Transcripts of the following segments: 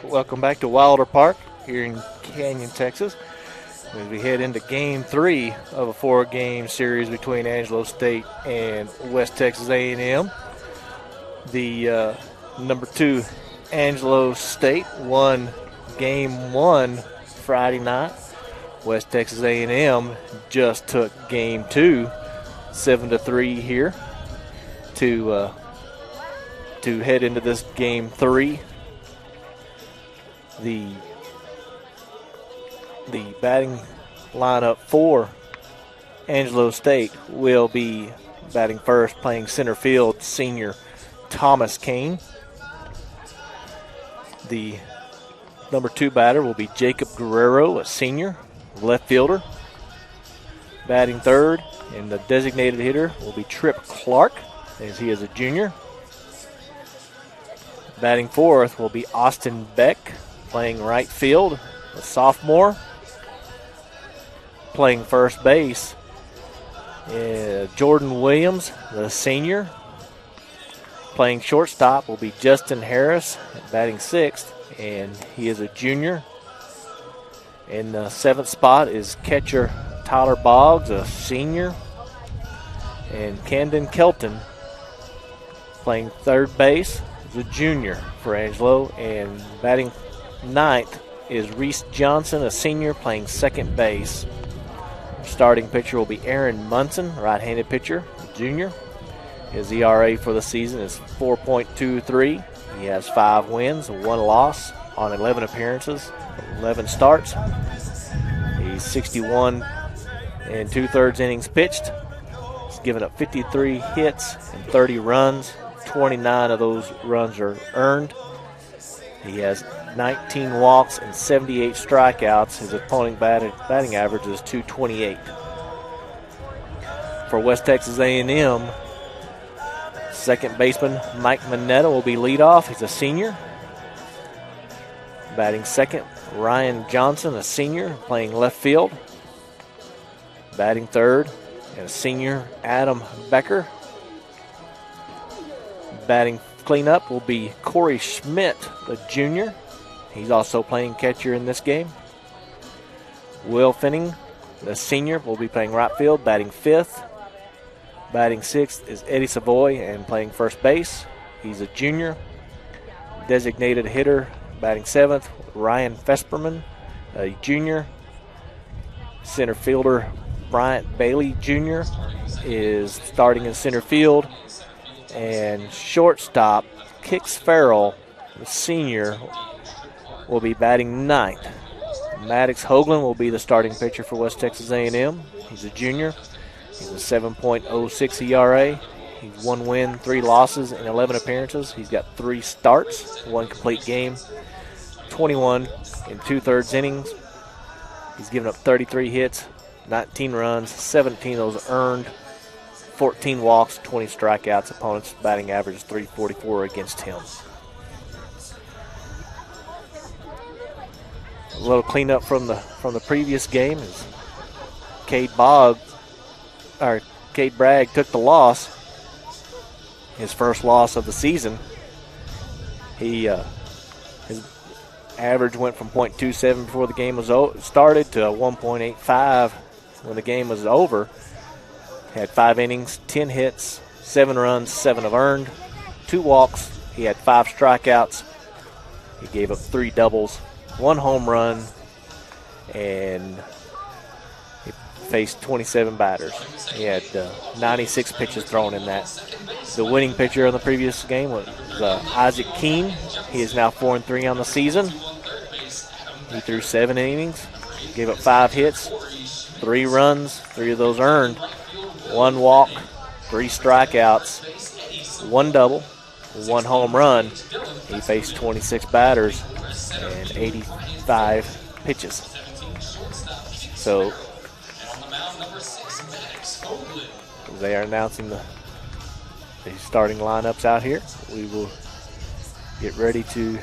Welcome back to Wilder Park here in Canyon, Texas, as we head into Game 3 of a 4-game series between Angelo State and West Texas A&M. The number 2 Angelo State won Game 1 Friday night. West Texas A&M just took Game 2, 7-3 here to head into this Game 3. The batting lineup for Angelo State will be batting first, playing center field, senior Thomas Kane. The number 2 batter will be Jacob Guerrero, a senior left fielder. Batting third, and the designated hitter will be Trip Clark, as he is a junior. Batting fourth will be Austin Beck, playing right field, a sophomore. Playing first base, Jordan Williams, the senior. Playing shortstop will be Justin Harris, batting sixth, and he is a junior. In the seventh spot is catcher Tyler Boggs, a senior. And Camden Kelton, playing third base, is a junior for Angelo. And batting ninth is Reese Johnson, a senior, playing second base. Starting pitcher will be Aaron Munson, right-handed pitcher, junior. His ERA for the season is 4.23. He has 5 wins, 1 loss on 11 appearances, 11 starts. He's 61 and 2/3 innings pitched. He's given up 53 hits and 30 runs. 29 of those runs are earned. He has 19 walks and 78 strikeouts. His opponent batting average is .228. For West Texas A&M, second baseman Mike Mineta will be leadoff. He's a senior. Batting second, Ryan Johnson, a senior, playing left field. Batting third, and a senior, Adam Becker. Batting cleanup will be Corey Schmidt, the junior. He's also playing catcher in this game. Will Finning, the senior, will be playing right field, batting fifth. Batting sixth is Eddie Savoy, and playing first base. He's a junior. Designated hitter, batting seventh, Ryan Fesperman, a junior. Center fielder Bryant Bailey Jr. is starting in center field. And shortstop Kix Farrell, the senior, will be batting ninth. Maddox Hoagland will be the starting pitcher for West Texas A&M. He's a junior. He's a 7.06 ERA. He's 1 win, 3 losses, and 11 appearances. He's got 3 starts, 1 complete game, 21 and 2/3 innings. He's given up 33 hits, 19 runs, 17 of those earned, 14 walks, 20 strikeouts. Opponent's batting average is .344 against him. A little cleanup from the previous game is Cade Bragg took the loss, his first loss of the season. His average went from .27 before the game was started to 1.85 when the game was over. Had 5 innings, 10 hits, 7 runs, 7 have earned, 2 walks. He had 5 strikeouts. He gave up 3 doubles, 1 home run, and he faced 27 batters. He had 96 pitches thrown in that. The winning pitcher in the previous game was Isaac Keene. He is now 4-3 on the season. He threw 7 innings, gave up 5 hits, 3 runs, 3 of those earned, 1 walk, 3 strikeouts, 1 double, 1 home run. He faced 26 batters and 85 pitches. So they are announcing the starting lineups out here. We will get ready to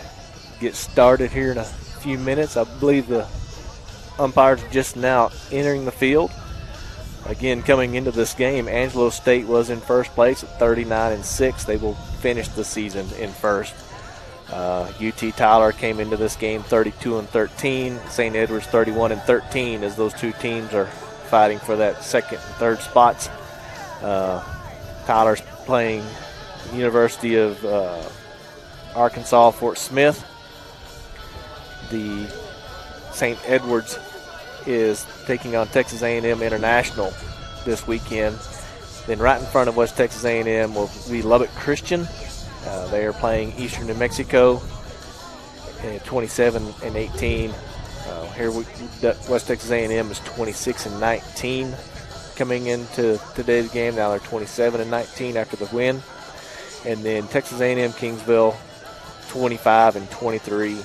get started here in a few minutes. I believe the umpires are just now entering the field. Again, coming into this game, Angelo State was in first place at 39-6. They will finish the season in first. UT Tyler came into this game 32-13. St. Edward's 31-13 as those two teams are fighting for that second and third spots. Tyler's playing University of Arkansas Fort Smith. The St. Edward's is taking on Texas A&M International this weekend. Then right in front of West Texas A&M will be Lubbock Christian. They are playing Eastern New Mexico at 27-18. Here West Texas A&M is 26-19 coming into today's game. Now they're 27-19 after the win. And then Texas A&M Kingsville 25-23.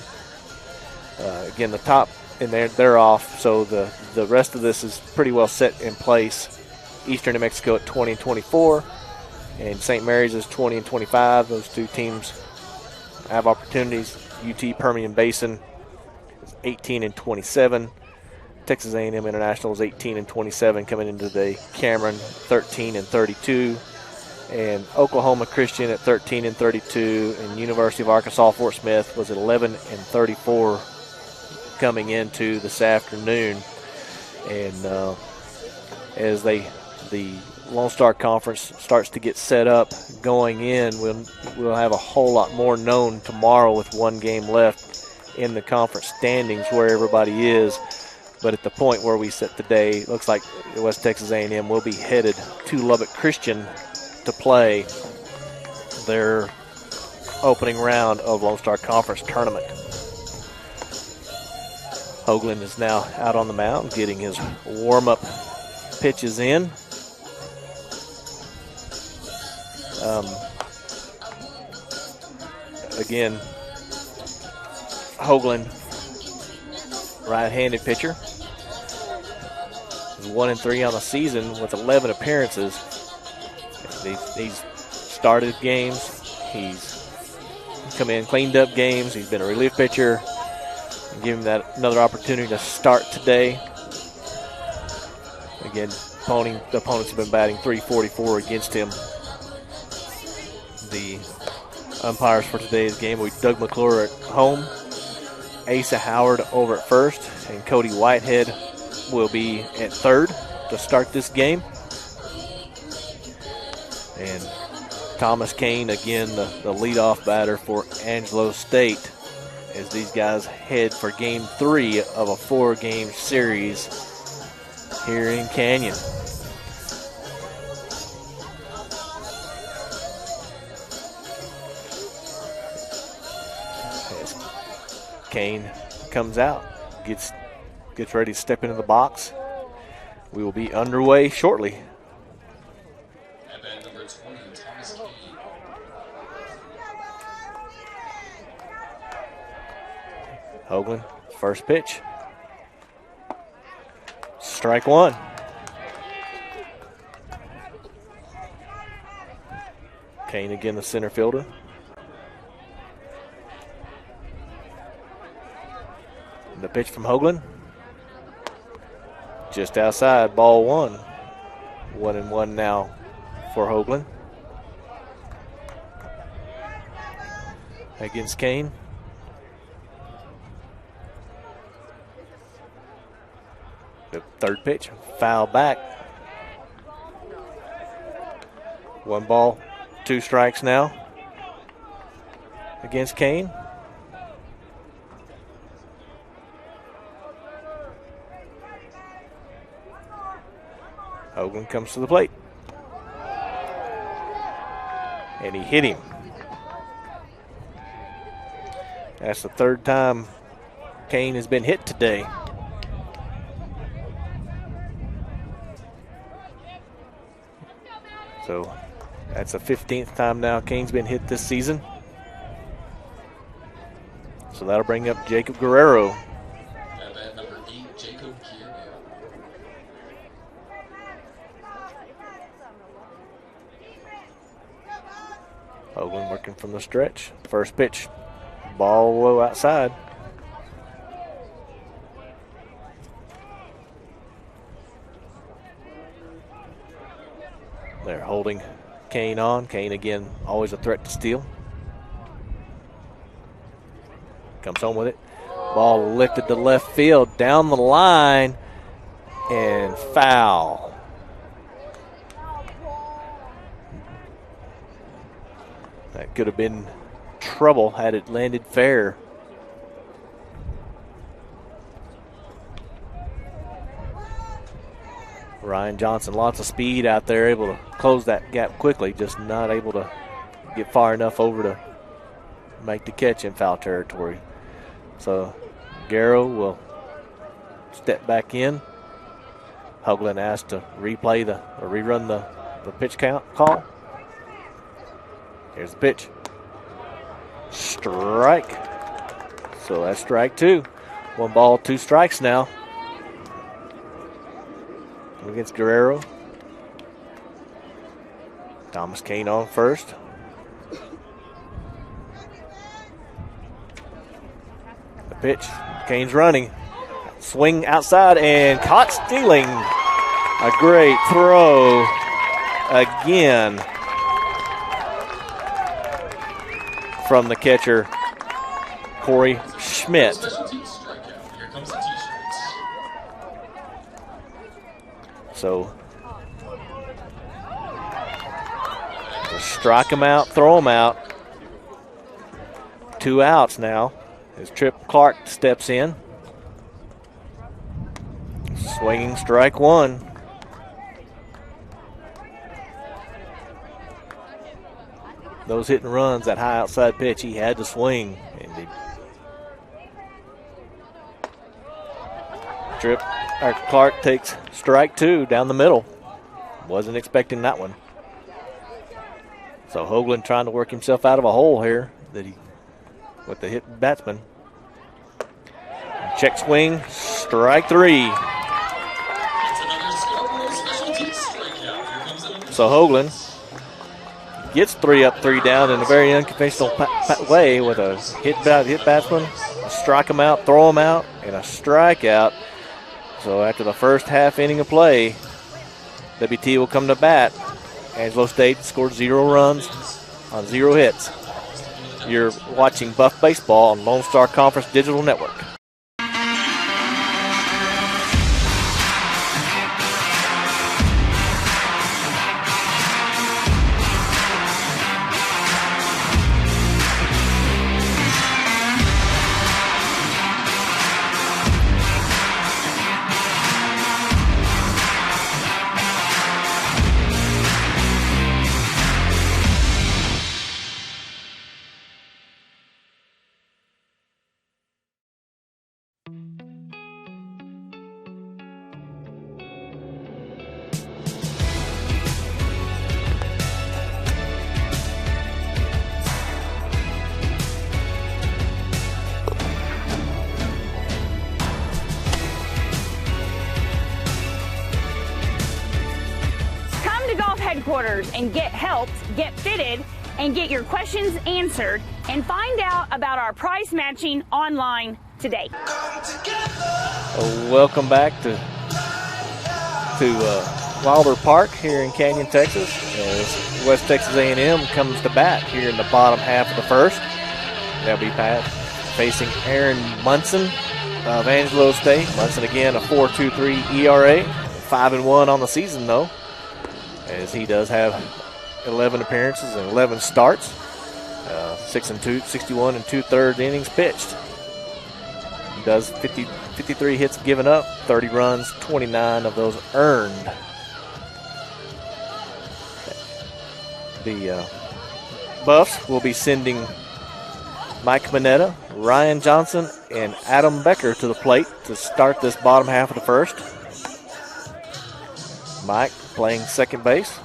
Again, the top, and they're off, so the rest of this is pretty well set in place. Eastern New Mexico at 20-24, and St. Mary's is 20-25. Those two teams have opportunities. UT Permian Basin is 18-27. Texas A&M International is 18-27 coming into the Cameron 13-32. And Oklahoma Christian at 13-32, and University of Arkansas Fort Smith was at 11-34 coming into this afternoon. And as the Lone Star Conference starts to get set up going in, we'll have a whole lot more known tomorrow with one game left in the conference standings where everybody is. But at the point where we sit today, it looks like West Texas A&M will be headed to Lubbock Christian to play their opening round of Lone Star Conference tournament. Hoagland is now out on the mound getting his warm-up pitches in. Again, Hoagland, right-handed pitcher, is 1-3 on the season with 11 appearances. He's started games. He's come in, cleaned up games. He's been a relief pitcher. Give him that another opportunity to start today. Again, the opponents have been batting .344 against him. The umpires for today's game will be Doug McClure at home, Asa Howard over at first, and Cody Whitehead will be at third to start this game. And Thomas Kane, again, the leadoff batter for Angelo State, as these guys head for Game 3 of a 4-game series here in Canyon. As Kane comes out, gets ready to step into the box. We will be underway shortly. Hoagland, first pitch. Strike one. Kane again, the center fielder. The pitch from Hoagland. Just outside, ball one. 1-1 now for Hoagland. Against Kane. The third pitch, foul back. 1 ball, 2 strikes now against Kane. Hoagland comes to the plate. And he hit him. That's the third time Kane has been hit today. So that's the 15th time now Kane's been hit this season. So that'll bring up Jacob Guerrero. At number 8, Jacob Guerrero. Hoagland working from the stretch. First pitch, ball low outside. They're holding Kane on. Kane again, always a threat to steal. Comes home with it. Ball lifted to left field, down the line, and foul. That could have been trouble had it landed fair. Ryan Johnson, lots of speed out there, able to close that gap quickly, just not able to get far enough over to make the catch in foul territory. So Garrow will step back in. Hoagland asked to rerun the pitch count call. Here's the pitch. Strike. So that's strike 2. 1 ball, 2 strikes now against Guerrero. Thomas Kane on first. The pitch. Kane's running. Swing outside and caught stealing. A great throw again from the catcher, Corey Schmidt. So strike him out, throw him out. 2 outs now as Trip Clark steps in. Swinging strike 1. Those hit and runs, that high outside pitch, he had to swing. And Clark takes strike 2 down the middle. Wasn't expecting that one. So Hoagland trying to work himself out of a hole here with the hit batsman. Check swing, strike 3. So Hoagland gets 3 up, 3 down in a very unconventional way with a hit batsman, strike him out, throw him out, and a strikeout. So after the first half inning of play, WT will come to bat. Angelo State scored 0 runs on 0 hits. You're watching Buff Baseball on Lone Star Conference Digital Network. And get helped, get fitted, and get your questions answered, and find out about our price matching online today. Welcome back to Wilder Park here in Canyon, Texas, as West Texas A&M comes to bat here in the bottom half of the first. They'll be facing Aaron Munson of Angelo State. Munson again a 4.23 ERA, 5-1 on the season though, as he does have 11 appearances and 11 starts, 61 2/3 innings pitched. He does 53 hits given up, 30 runs, 29 of those earned. The Buffs will be sending Mike Mineta, Ryan Johnson, and Adam Becker to the plate to start this bottom half of the first. Mike playing second base.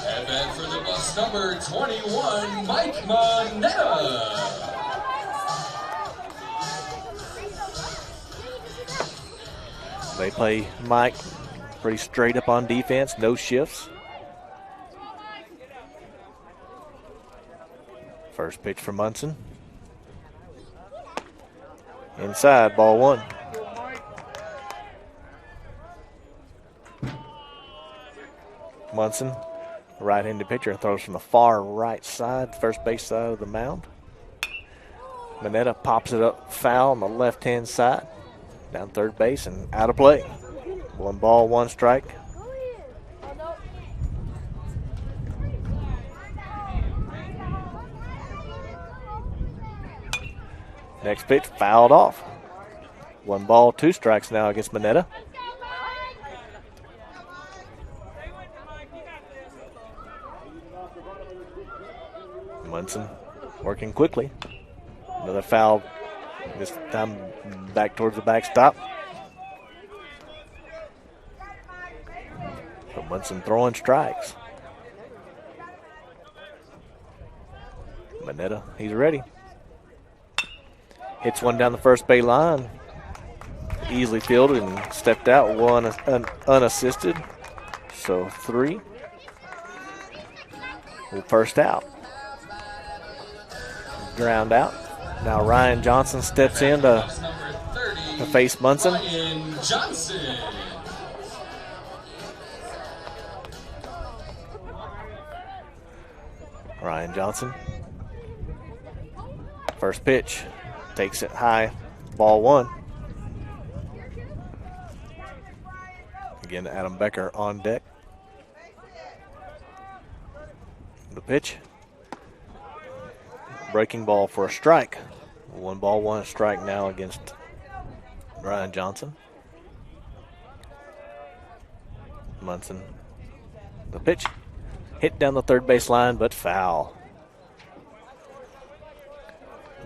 And then for the Buffs, number 21, Mike Mineta. They play Mike pretty straight up on defense, no shifts. First pitch for Munson. Inside, ball 1. Munson, right-handed pitcher, throws from the far right side, first base side of the mound. Mineta pops it up foul on the left-hand side. Down third base and out of play. 1 ball, 1 strike. Next pitch fouled off. 1 ball, 2 strikes now against Mineta. Munson working quickly. Another foul, this time back towards the backstop. So Munson throwing strikes. Mineta, he's ready. Hits one down the first base line. Easily fielded and stepped out, 1 unassisted. So 3. First out. Ground out. Now Ryan Johnson steps in to face Munson. Ryan Johnson. Ryan Johnson. First pitch. Takes it high. Ball 1. Again, Adam Becker on deck. The pitch. Breaking ball for a strike. 1 ball, 1 strike now against Ryan Johnson. Munson. The pitch. Hit down the third base line, but foul.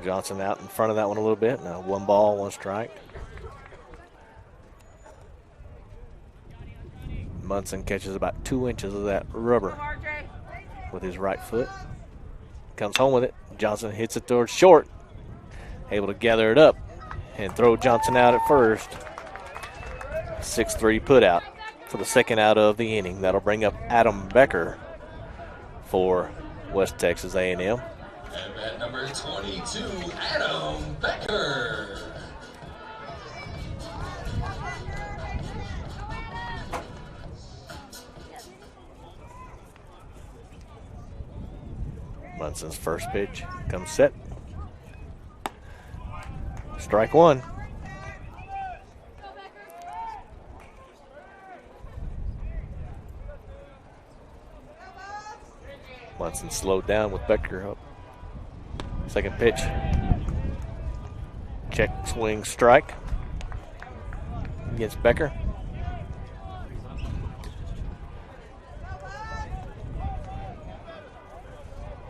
Johnson out in front of that one a little bit. Now 1 ball, 1 strike. Munson catches about 2 inches of that rubber with his right foot. Comes home with it. Johnson hits it towards short. Able to gather it up and throw Johnson out at first. 6-3 put out for the second out of the inning. That'll bring up Adam Becker for West Texas A&M. And at number 22, Adam Becker. Munson's first pitch comes set. Strike 1. Munson slowed down with Becker up. Second pitch. Check swing strike against Becker.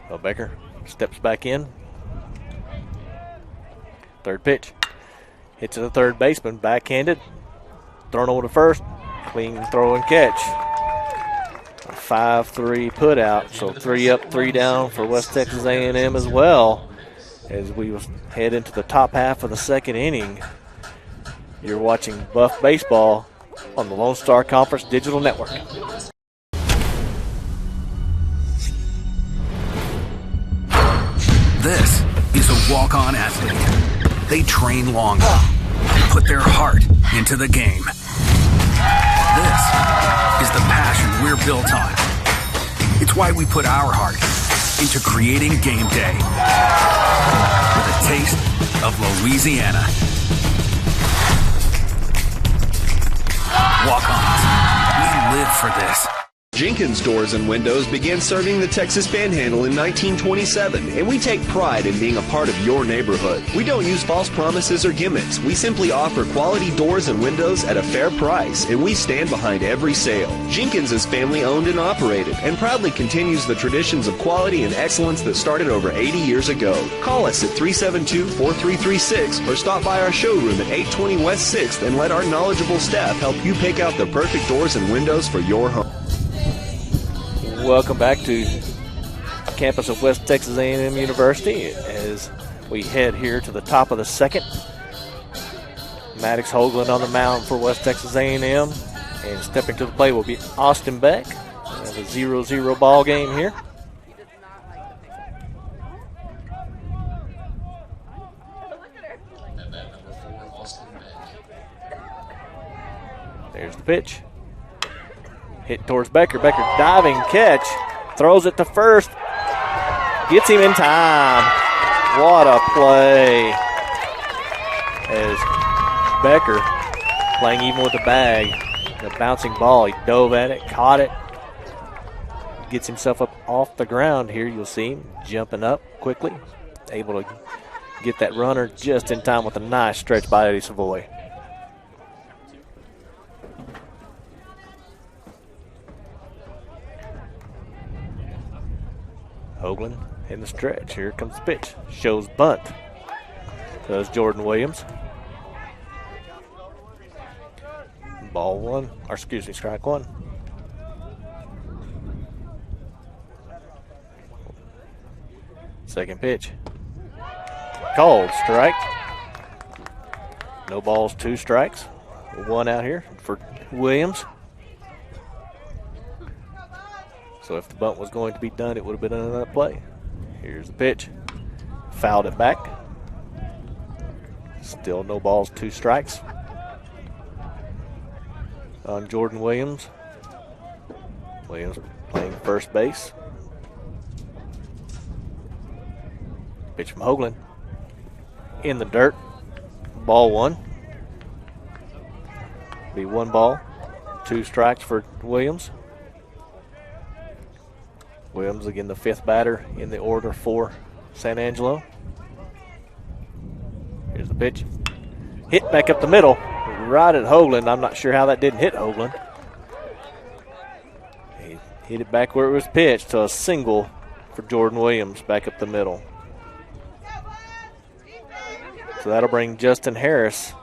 Well, Becker steps back in. Third pitch. Hits to the third baseman, backhanded. Thrown over to first. Clean throw and catch. A 5-3 put out. So 3 up, 3 down for West Texas A&M as well. As we head into the top half of the second inning. You're watching Buff Baseball on the Lone Star Conference Digital Network. This is a walk-on athlete. They train longer and put their heart into the game. This is the passion we're built on. It's why we put our heart into creating game day with a taste of Louisiana. Walk-ons, we live for this. Jenkins Doors and Windows began serving the Texas Panhandle in 1927, and we take pride in being a part of your neighborhood. We don't use false promises or gimmicks. We simply offer quality doors and windows at a fair price, and we stand behind every sale. Jenkins is family owned and operated, and proudly continues the traditions of quality and excellence that started over 80 years ago. Call us at 372-4336 or stop by our showroom at 820 West 6th and let our knowledgeable staff help you pick out the perfect doors and windows for your home. Welcome back to campus of West Texas A&M University as we head here to the top of the second. Maddox Hoagland on the mound for West Texas A&M, and stepping to the plate will be Austin Beck. We have a 0-0 ball game here. And that number 4, Austin Beck. There's the pitch. Hit towards Becker. Becker diving catch. Throws it to first. Gets him in time. What a play. As Becker playing even with the bag. The bouncing ball, he dove at it, caught it. Gets himself up off the ground here. You'll see him jumping up quickly. Able to get that runner just in time with a nice stretch by Eddie Savoy. Hoagland in the stretch. Here comes the pitch. Shows bunt. Does Jordan Williams. Ball one, or excuse me, strike one. Second pitch. Called strike. No balls, 2 strikes. 1 out here for Williams. So if the bunt was going to be done, it would have been another play. Here's the pitch. Fouled it back. Still no balls, 2 strikes. On Jordan Williams. Williams playing first base. Pitch from Hoagland. In the dirt. Ball 1. Be 1 ball. 2 strikes for Williams. Williams again the 5th batter in the order for San Angelo. Here's the pitch. Hit back up the middle. Right at Hoagland. I'm not sure how that didn't hit Hoagland. He hit it back where it was pitched, so a single for Jordan Williams back up the middle. So that'll bring Justin Harris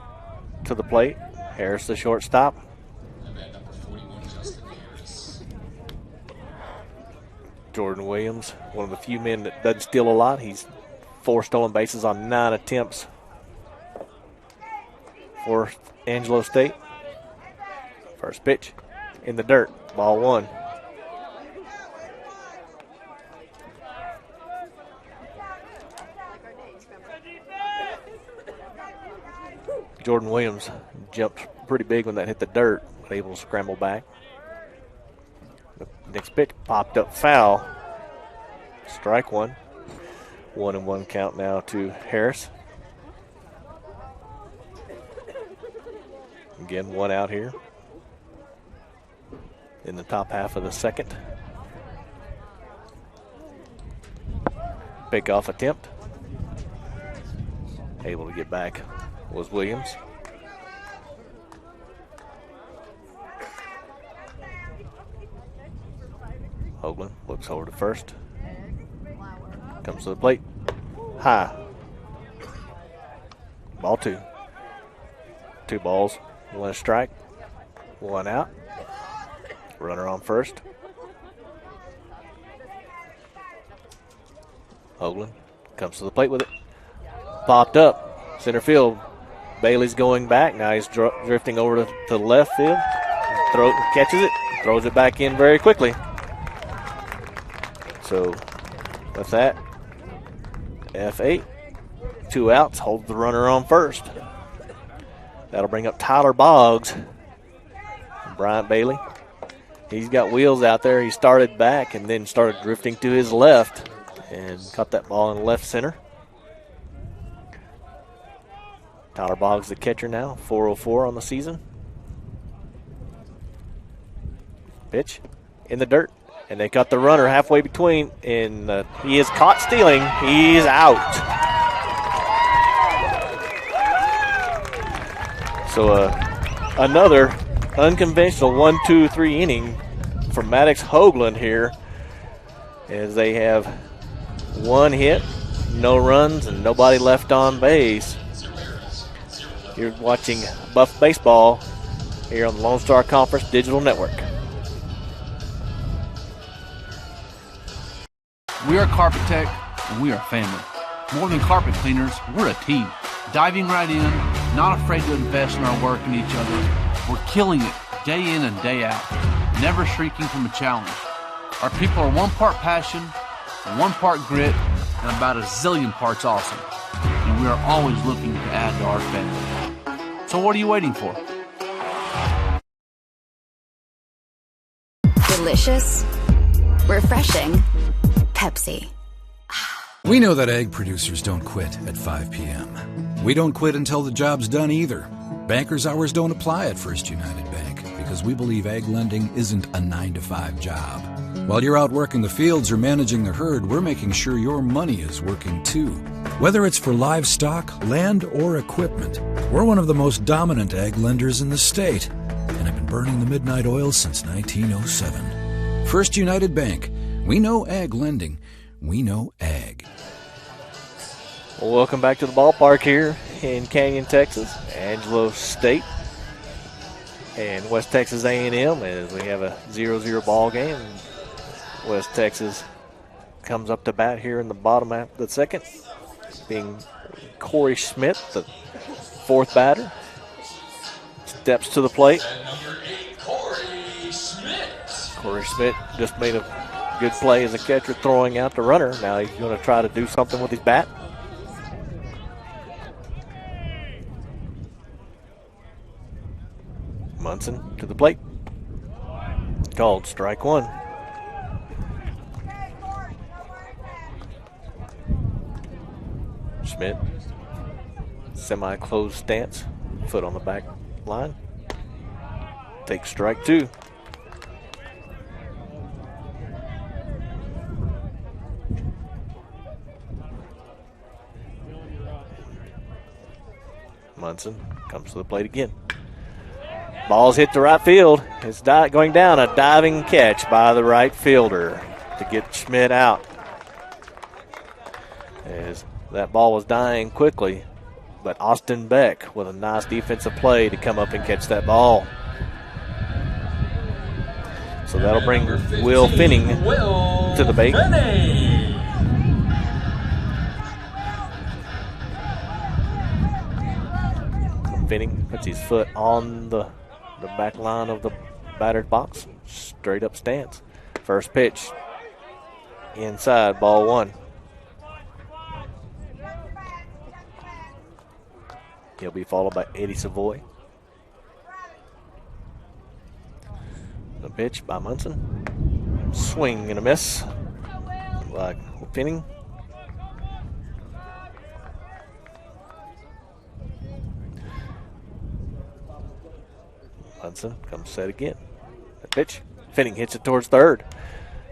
to the plate. Harris the shortstop. Jordan Williams, one of the few men that doesn't steal a lot. He's 4 stolen bases on 9 attempts for Angelo State. First pitch in the dirt, ball 1. Jordan Williams jumped pretty big when that hit the dirt, but able to scramble back. The next pitch popped up foul. Strike 1. 1-1 count now to Harris. Again, 1 out here in the top half of the second. Pickoff attempt. Able to get back was Williams. Hoagland looks over to first. Comes to the plate. High. Ball 2. 2 balls, 1 strike, 1 out. Runner on first. Hoagland comes to the plate with it. Popped up. Center field. Bailey's going back. Now he's drifting over to the left field. Catches it. Throws it back in very quickly. So with that, F8. 2 outs. Hold the runner on first. That'll bring up Tyler Boggs. Bryant Bailey. He's got wheels out there. He started back and then started drifting to his left and caught that ball in left center. Tyler Boggs the catcher now, 404 on the season. Pitch in the dirt. And they cut the runner halfway between, and he is caught stealing. He's out. So another unconventional 1-2-3 inning for Maddox Hoagland here, as they have 1 hit, no runs, and nobody left on base. You're watching Buff Baseball here on the Lone Star Conference Digital Network. We are Carpet Tech, and we are family. More than carpet cleaners, we're a team. Diving right in, not afraid to invest in our work and each other. We're killing it day in and day out, never shrinking from a challenge. Our people are 1 part passion, 1 part grit, and about a zillion parts awesome. And we are always looking to add to our family. So what are you waiting for? Delicious, refreshing, Pepsi. We know that egg producers don't quit at 5 p.m. We don't quit until the job's done either. Banker's hours don't apply at First United Bank because we believe egg lending isn't a 9-to-5 job. While you're out working the fields or managing the herd, we're making sure your money is working too. Whether it's for livestock, land, or equipment, we're one of the most dominant egg lenders in the state and have been burning the midnight oil since 1907. First United Bank. We know ag lending. We know ag. Well, welcome back to the ballpark here in Canyon, Texas. Angelo State and West Texas A&M as we have a 0-0 ball game. West Texas comes up to bat here in the bottom half of the second, being Corey Schmidt, the fourth batter. Steps to the plate. Number 8, Corey Schmidt. Corey Schmidt just made a good play as a catcher throwing out the runner. Now he's going to try to do something with his bat. Munson to the plate. Called strike one. Schmidt, semi-closed stance, foot on the back line. Takes strike two. Munson comes to the plate again. Ball's hit to right field. It's going down. A diving catch by the right fielder to get Schmidt out. As that ball was dying quickly, but Austin Beck with a nice defensive play to come up and catch that ball. So that'll bring Will Finning to the bait. Finning puts his foot on the back line of the batter's box. Straight up stance. First pitch. Inside, ball one. He'll be followed by Eddie Savoy. The pitch by Munson. Swing and a miss by Finning. Munson comes set again. The pitch. Finning hits it towards third.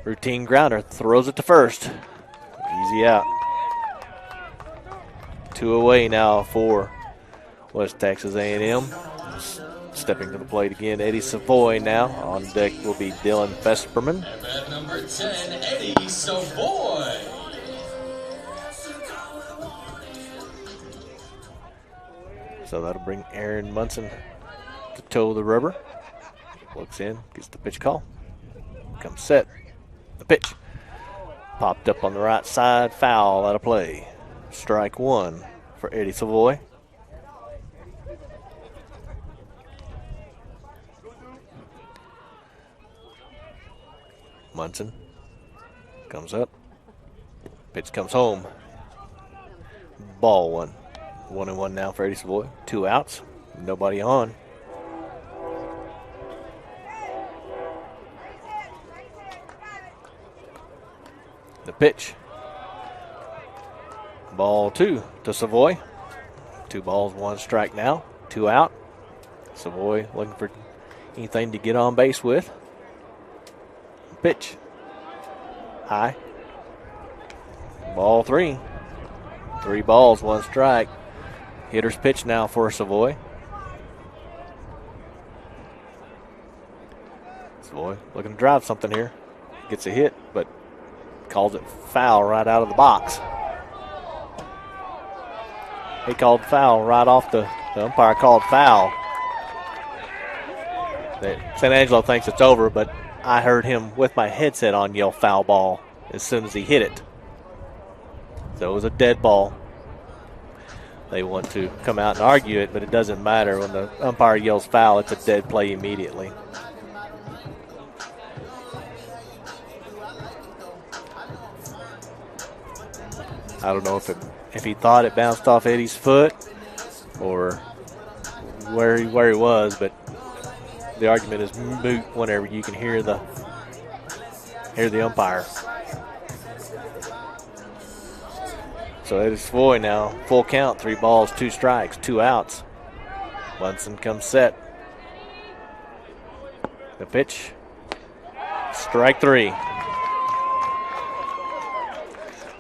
Routine grounder. Throws it to first. Easy out. 2 away now for West Texas A&M. Stepping to the plate again, Eddie Savoy now. On deck will be Dylan Vesperman. At number 10, Eddie Savoy. So that'll bring Aaron Munson to toe the rubber. Looks in, gets the pitch call. Comes set. The pitch. Popped up on the right side, foul out of play. Strike one for Eddie Savoy. Munson comes up. Pitch comes home. Ball one. 1-1 now for Eddie Savoy. 2 outs. Nobody on. The pitch. Ball 2 to Savoy. 2 balls, 1 strike now. 2 out. Savoy looking for anything to get on base with. Pitch. High. Ball 3. 3 balls, 1 strike. Hitter's pitch now for Savoy. Savoy looking to drive something here. Gets a hit, but calls it foul right out of the box. He called foul right off the umpire called foul. San Angelo thinks it's over, but I heard him with my headset on yell foul ball as soon as he hit it. So it was a dead ball. They want to come out and argue it, but it doesn't matter. When the umpire yells foul, it's a dead play immediately. I don't know if he thought it bounced off Eddie's foot or where he was, but the argument is moot whenever you can hear the umpire. So it is Savoy now. Full count, 3 balls, 2 strikes, 2 outs. Munson comes set. The pitch. Strike 3.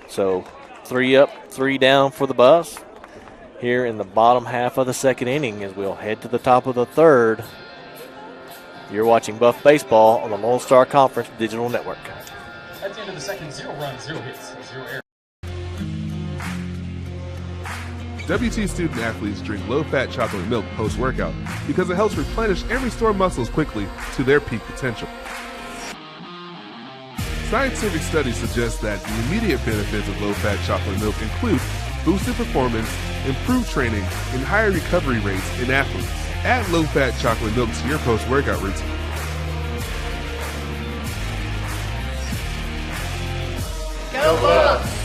So 3 up, 3 down for the Buffs here in the bottom half of the second inning as we'll head to the top of the third. You're watching Buff Baseball on the Lone Star Conference Digital Network. At the end of the second, 0 runs, 0 hits, 0 errors. WT student athletes drink low-fat chocolate milk post-workout because it helps replenish and restore muscles quickly to their peak potential. Scientific studies suggest that the immediate benefits of low-fat chocolate milk include boosted performance, improved training, and higher recovery rates in athletes. Add low-fat chocolate milk to your post-workout routine. Go Buffs!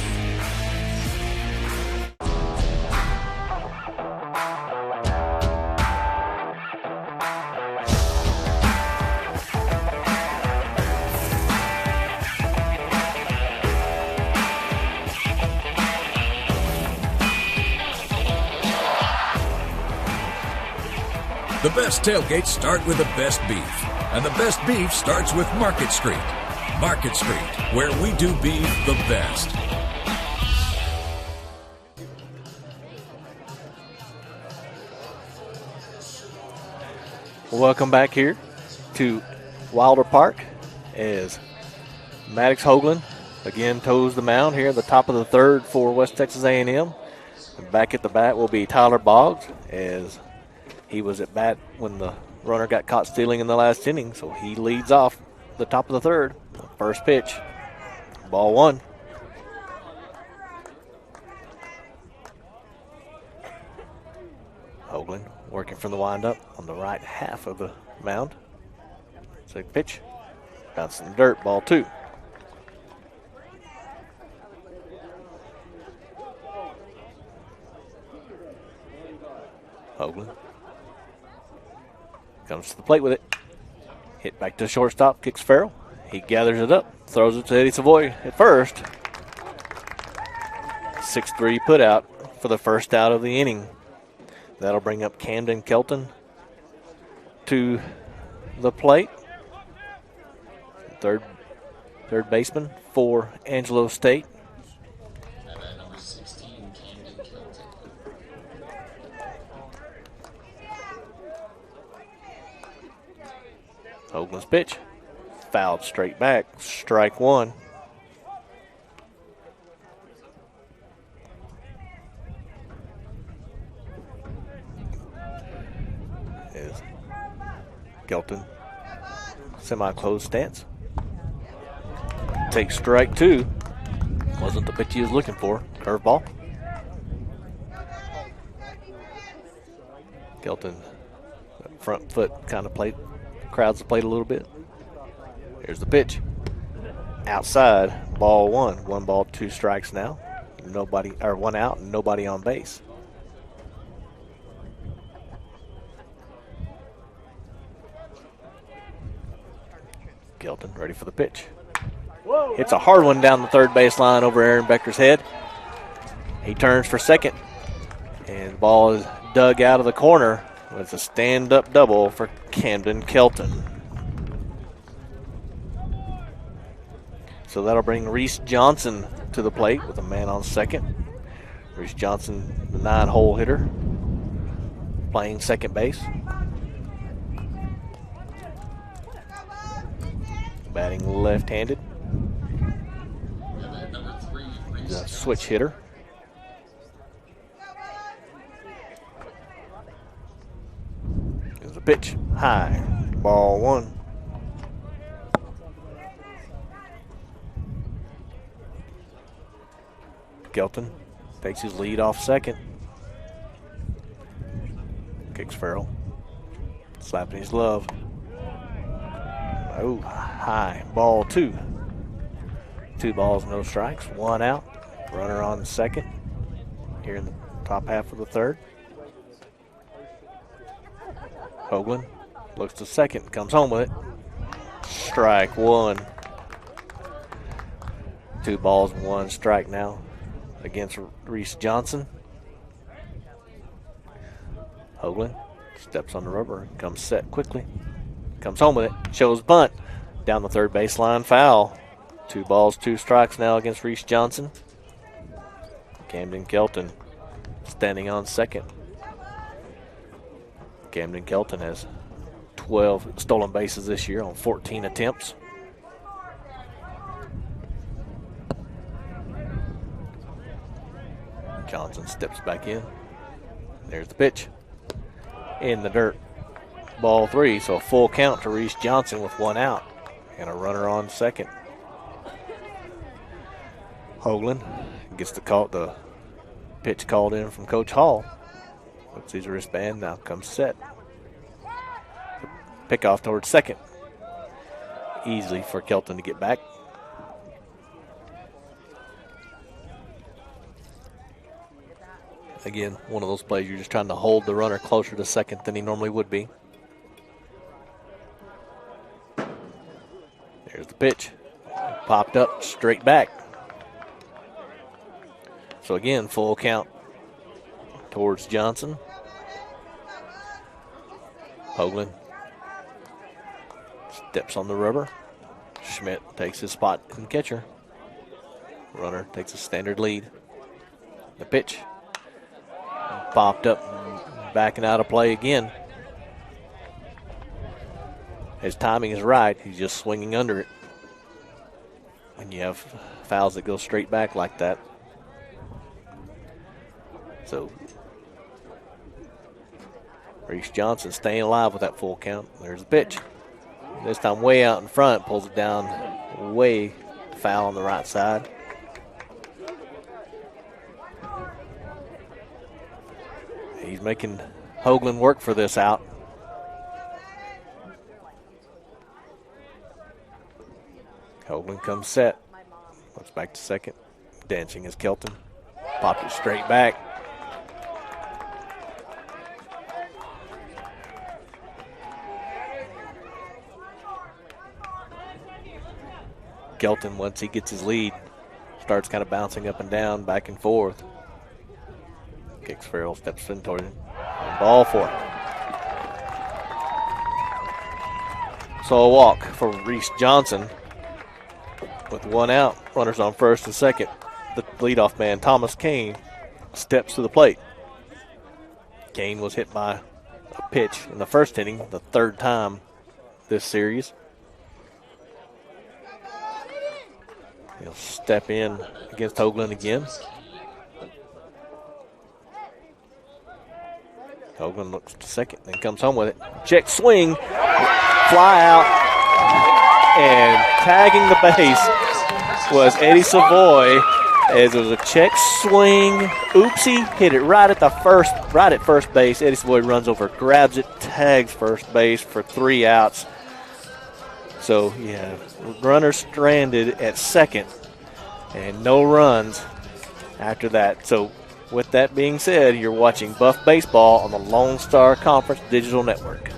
The best tailgates start with the best beef, and the best beef starts with Market Street. Market Street, where we do beef the best. Welcome back here to Wilder Park as Maddox Hoagland again toes the mound here at the top of the third for West Texas A&M. And back at the bat will be Tyler Boggs as he was at bat when the runner got caught stealing in the last inning, so he leads off the top of the third. First pitch, ball 1. Hoagland working from the windup on the right half of the mound. Second pitch, bouncing the dirt, ball 2. Hoagland comes to the plate with it. Hit back to the shortstop, kicks Farrell. He gathers it up, throws it to Eddie Savoy at first. 6-3 put out for the first out of the inning. That'll bring up Camden Kelton to the plate. Third baseman for Angelo State. Number 16, Camden Kelton. Hoagland's pitch. Fouled straight back. Strike 1. Is Kelton semi-closed stance. Takes strike 2. Wasn't the pitch he was looking for. Curveball. Kelton, front foot kind of crowds the plate a little bit. Here's the pitch. Outside, ball 1. 1 ball, 2 strikes now. 1 out, and nobody on base. Kelton ready for the pitch. Hits a hard one down the third base line over Aaron Becker's head. He turns for second, and the ball is dug out of the corner. It's a stand-up double for Camden Kelton. So that'll bring Reese Johnson to the plate with a man on second. Reese Johnson, the 9-hole hitter, playing second base. Batting left-handed. He's a switch hitter. Here's a pitch. High. Ball 1. Kelton takes his lead off second. Kicks Farrell. Slapping his glove. Oh, high. Ball 2. 2 balls, no strikes. 1 out. Runner on second. Here in the top half of the third. Hoagland looks to second. Comes home with it. Strike 1. 2 balls, 1 strike now against Reese Johnson. Hoagland steps on the rubber, comes set quickly, comes home with it, shows bunt down the third baseline, foul. 2 balls, 2 strikes now against Reese Johnson. Camden Kelton standing on second. Camden Kelton has 12 stolen bases this year on 14 attempts. Johnson steps back in. There's the pitch. In the dirt. Ball 3, so a full count to Reese Johnson with 1 out. And a runner on second. Hoagland gets the pitch called in from Coach Hall. Puts his wristband, now comes set. Pick off towards second. Easily for Kelton to get back. Again, one of those plays you're just trying to hold the runner closer to second than he normally would be. There's the pitch. Popped up, straight back. So again, full count towards Johnson. Hoagland steps on the rubber. Schmidt takes his spot in catcher. Runner takes a standard lead. The pitch. Popped up, backing out of play again. His timing is right. He's just swinging under it. When you have fouls that go straight back like that. So, Reese Johnson staying alive with that full count. There's the pitch. This time way out in front, pulls it down way foul on the right side. He's making Hoagland work for this out. Hoagland comes set. Looks back to second. Dancing is Kelton. Popped it straight back. Kelton, once he gets his lead, starts kind of bouncing up and down, back and forth. Kicks Farrell, steps in toward him. And ball 4. So a walk for Reese Johnson with 1 out. Runners on first and second. The leadoff man, Thomas Kane, steps to the plate. Kane was hit by a pitch in the first inning, the 3rd time this series. He'll step in against Hoagland again. Hoagland looks to second, then comes home with it. Check swing, fly out, and tagging the base was Eddie Savoy as it was a check swing. Oopsie, hit it right at first base. Eddie Savoy runs over, grabs it, tags first base for 3 outs. So, yeah, runner stranded at second and no runs after that. So, with that being said, you're watching Buff Baseball on the Lone Star Conference Digital Network.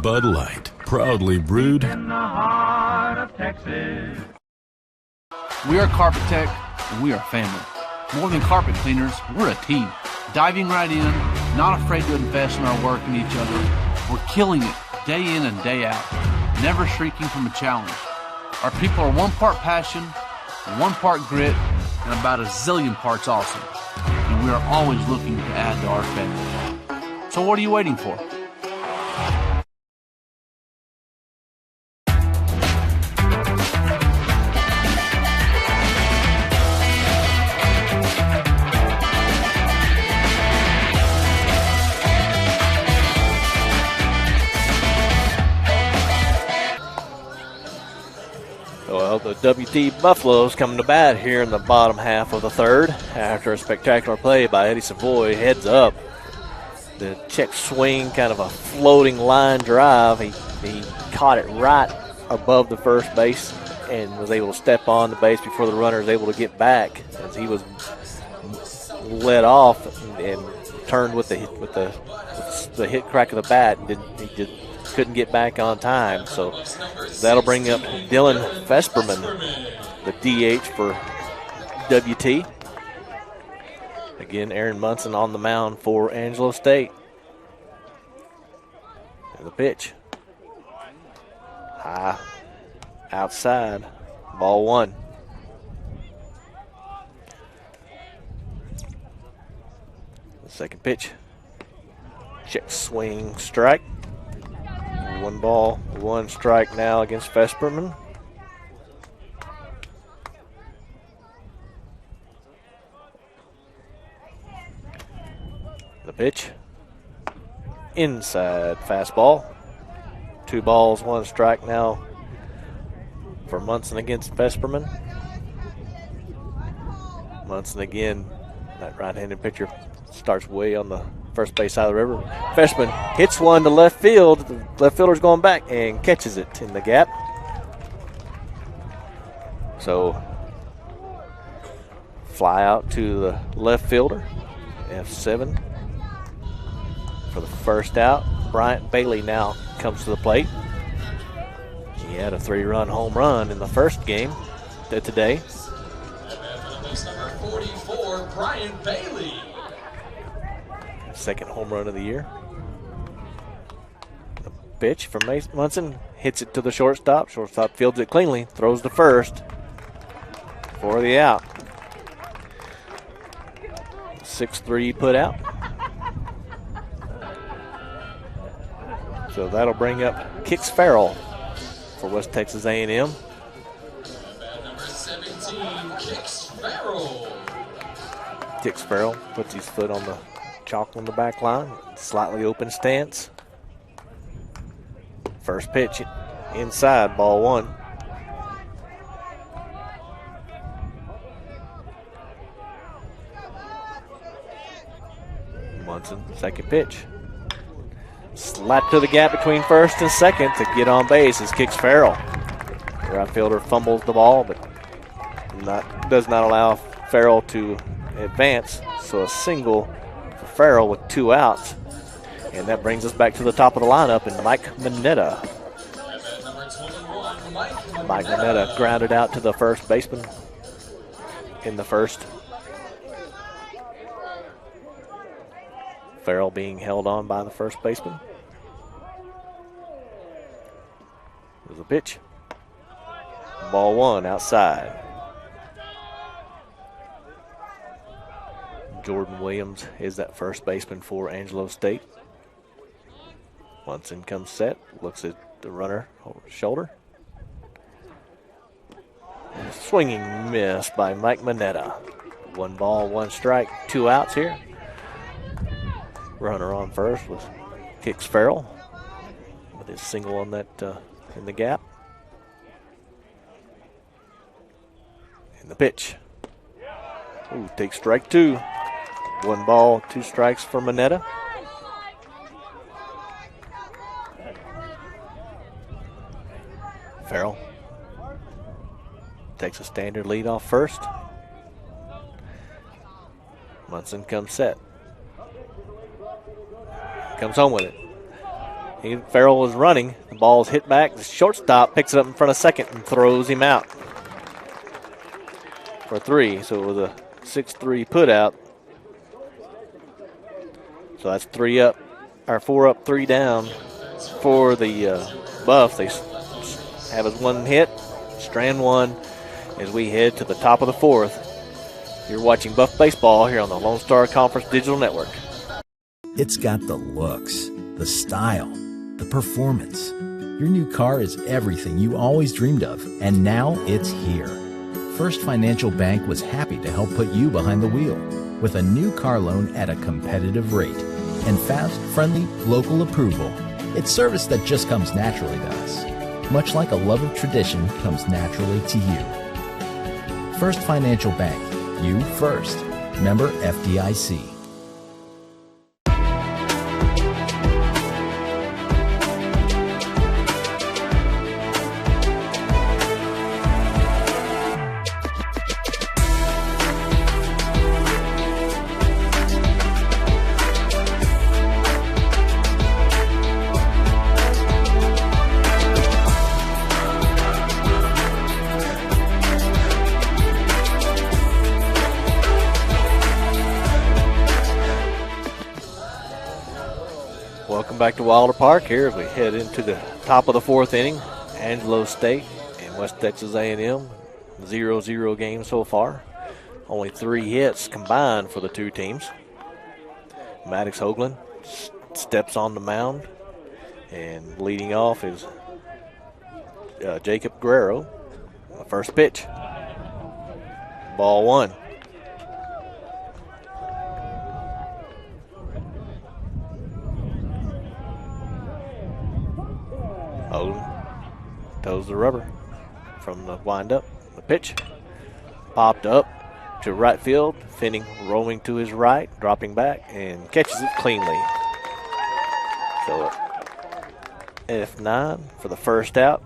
Bud Light, proudly brewed. In the heart of Texas. We are Carpet Tech, and we are family. More than carpet cleaners, we're a team. Diving right in, not afraid to invest in our work and each other. We're killing it day in and day out, never shrinking from a challenge. Our people are 1 part passion, 1 part grit, and about a zillion parts awesome. And we are always looking to add to our family. So what are you waiting for? Well, the WT Buffaloes coming to bat here in the bottom half of the 3rd after a spectacular play by Eddie Savoy. Heads up. The check swing, kind of a floating line drive. He caught it right above the first base and was able to step on the base before the runner was able to get back as he was led off and turned with the missed the hit crack of the bat. He just couldn't get back on time. So that'll bring up Dylan Vesperman, the DH for WT. Again, Aaron Munson on the mound for Angelo State. And the pitch. High outside. Ball 1. The second pitch. Check swing strike. 1 ball, 1 strike now against Vesperman. The pitch. Inside fastball. 2 balls, 1 strike now for Munson against Vesperman. Munson again, that right-handed pitcher starts way on the first base side of the river. Vesperman hits one to left field. The left fielder's going back and catches it in the gap. So fly out to the left fielder. F7 for the first out. Bryant Bailey now comes to the plate. He had a 3-run home run in the first game today. Number 44, Bryant Bailey. Second home run of the year. The pitch from Munson hits it to the shortstop. Shortstop fields it cleanly, throws to first for the out. 6-3 put out. So that'll bring up Kix Farrell for West Texas A&M. Number 17, Kix Farrell. Kix Farrell puts his foot on the chalk on the back line. Slightly open stance. First pitch inside, ball 1. Munson, second pitch. Slap to the gap between first and second to get on base is Kix Farrell. The right fielder fumbles the ball, but does not allow Farrell to advance. So a single for Farrell with 2 outs. And that brings us back to the top of the lineup and Mike Mineta. Mike Mineta grounded out to the first baseman in the first. Farrell being held on by the first baseman. There's a pitch. Ball 1 outside. Jordan Williams is that first baseman for Angelo State. Munson comes set, looks at the runner over his shoulder. Swinging miss by Mike Mineta. 1 ball, 1 strike, 2 outs here. Runner on first was Kix Farrell with his single on that in the gap. And the pitch. Ooh, takes strike 2. 1 ball, 2 strikes for Mineta. Farrell takes a standard lead off first. Munson comes set. Comes home with it. Farrell was running. The ball's hit back. The shortstop picks it up in front of second and throws him out for 3. So it was a 6-3 put out. So that's 4 up, 3 down for the Buffs. They have us 1 hit, strand 1 as we head to the top of the 4th. You're watching Buff Baseball here on the Lone Star Conference Digital Network. It's got the looks, the style, the performance. Your new car is everything you always dreamed of, and now it's here. First Financial Bank was happy to help put you behind the wheel with a new car loan at a competitive rate and fast, friendly, local approval. It's service that just comes naturally to us, much like a love of tradition comes naturally to you. First Financial Bank, you first. Member FDIC. back to Wilder Park here as we head into the top of the fourth inning. Angelo State and West Texas A&M, 0-0 game so far. Only 3 hits combined for the two teams. Maddox Hoagland steps on the mound, and leading off is Jacob Guerrero. The first pitch. Ball 1. Hoagland toes the rubber from the windup. The pitch popped up to right field. Finning rolling to his right, dropping back, and catches it cleanly. So F9 for the first out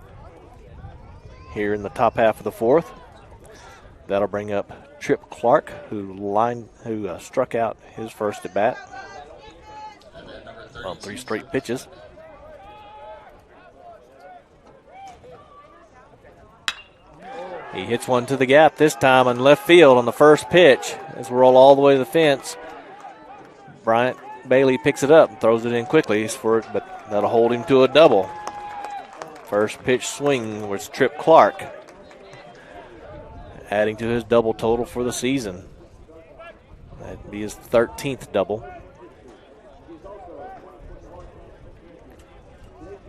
here in the top half of the fourth. That'll bring up Trip Clark, who struck out his first at bat on 3 straight pitches. He hits one to the gap this time in left field on the first pitch. As we roll all the way to the fence, Bryant Bailey picks it up and throws it in quickly for it, but that'll hold him to a double. First pitch swing was Trip Clark, adding to his double total for the season. That'd be his 13th double.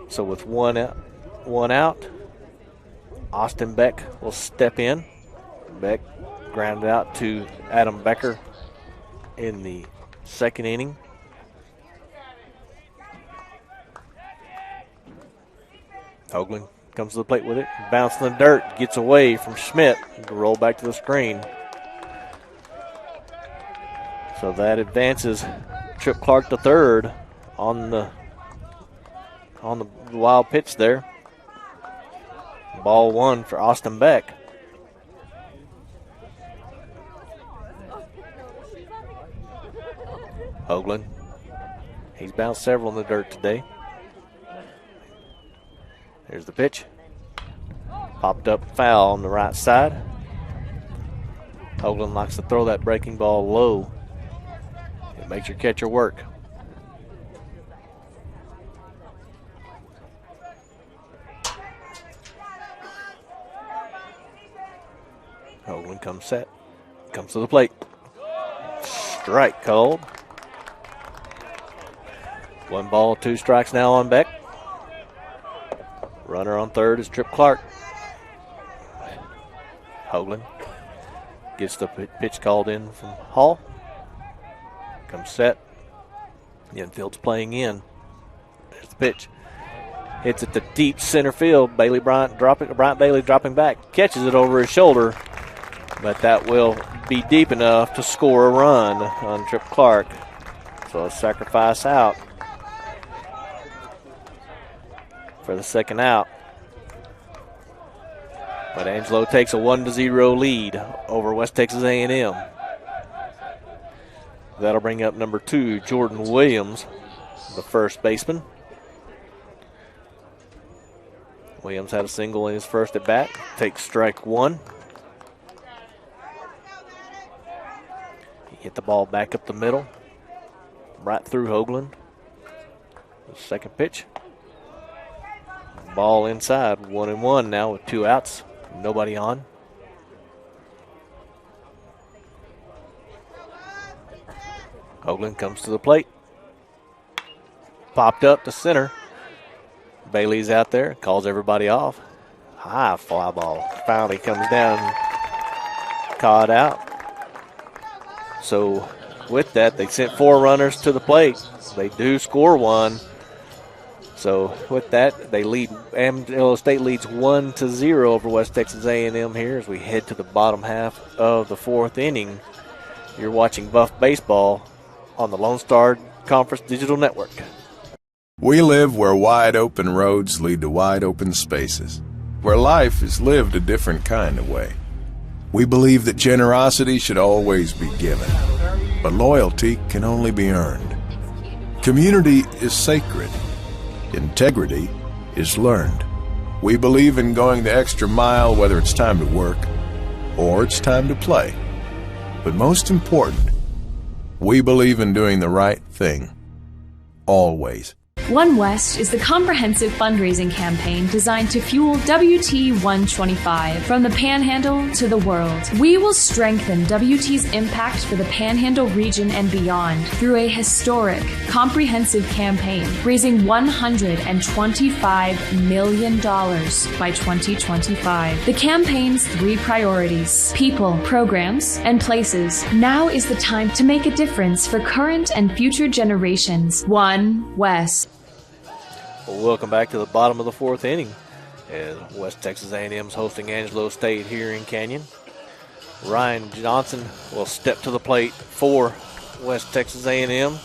So with one out, Austin Beck will step in. Beck grounded out to Adam Becker in the second inning. Hoagland comes to the plate with it, bounces in the dirt, gets away from Schmidt to roll back to the screen. So that advances Trip Clark to third on the wild pitch there. Ball 1 for Austin Beck. Hoagland, he's bounced several in the dirt today. Here's the pitch. Popped up foul on the right side. Hoagland likes to throw that breaking ball low. It makes your catcher work. Hoagland comes set. Comes to the plate. Strike called. 1 ball, 2 strikes now on Beck. Runner on third is Trip Clark. Hoagland gets the pitch called in from Hall. Comes set. The infield's playing in. There's the pitch. Hits it to deep center field. Bryant Bailey dropping back. Catches it over his shoulder. But that will be deep enough to score a run on Trip Clark. So a sacrifice out for the second out. But Angelo takes a 1-0 lead over West Texas A&M. That'll bring up number 2, Jordan Williams, the first baseman. Williams had a single in his first at bat. Takes strike 1. He hit the ball back up the middle, right through Hoagland. The second pitch. Ball inside, 1-1 now with 2 outs, nobody on. Hoagland comes to the plate. Popped up to center. Bailey's out there, calls everybody off. High fly ball. Finally comes down, caught out. So with that, they sent 4 runners to the plate. They do score 1. So with that, they lead. Angelo State leads 1-0 over West Texas A&M here as we head to the bottom half of the fourth inning. You're watching Buff Baseball on the Lone Star Conference Digital Network. We live where wide open roads lead to wide open spaces, where life is lived a different kind of way. We believe that generosity should always be given, but loyalty can only be earned. Community is sacred. Integrity is learned. We believe in going the extra mile, whether it's time to work or it's time to play. But most important, we believe in doing the right thing, always. One West is the comprehensive fundraising campaign designed to fuel WT 125 from the Panhandle to the world. We will strengthen WT's impact for the Panhandle region and beyond through a historic, comprehensive campaign, raising $125 million by 2025. The campaign's 3 priorities: people, programs, and places. Now is the time to make a difference for current and future generations. One West. Well, welcome back to the bottom of the 4th inning. As West Texas A&M's hosting Angelo State here in Canyon. Ryan Johnson will step to the plate for West Texas A&M.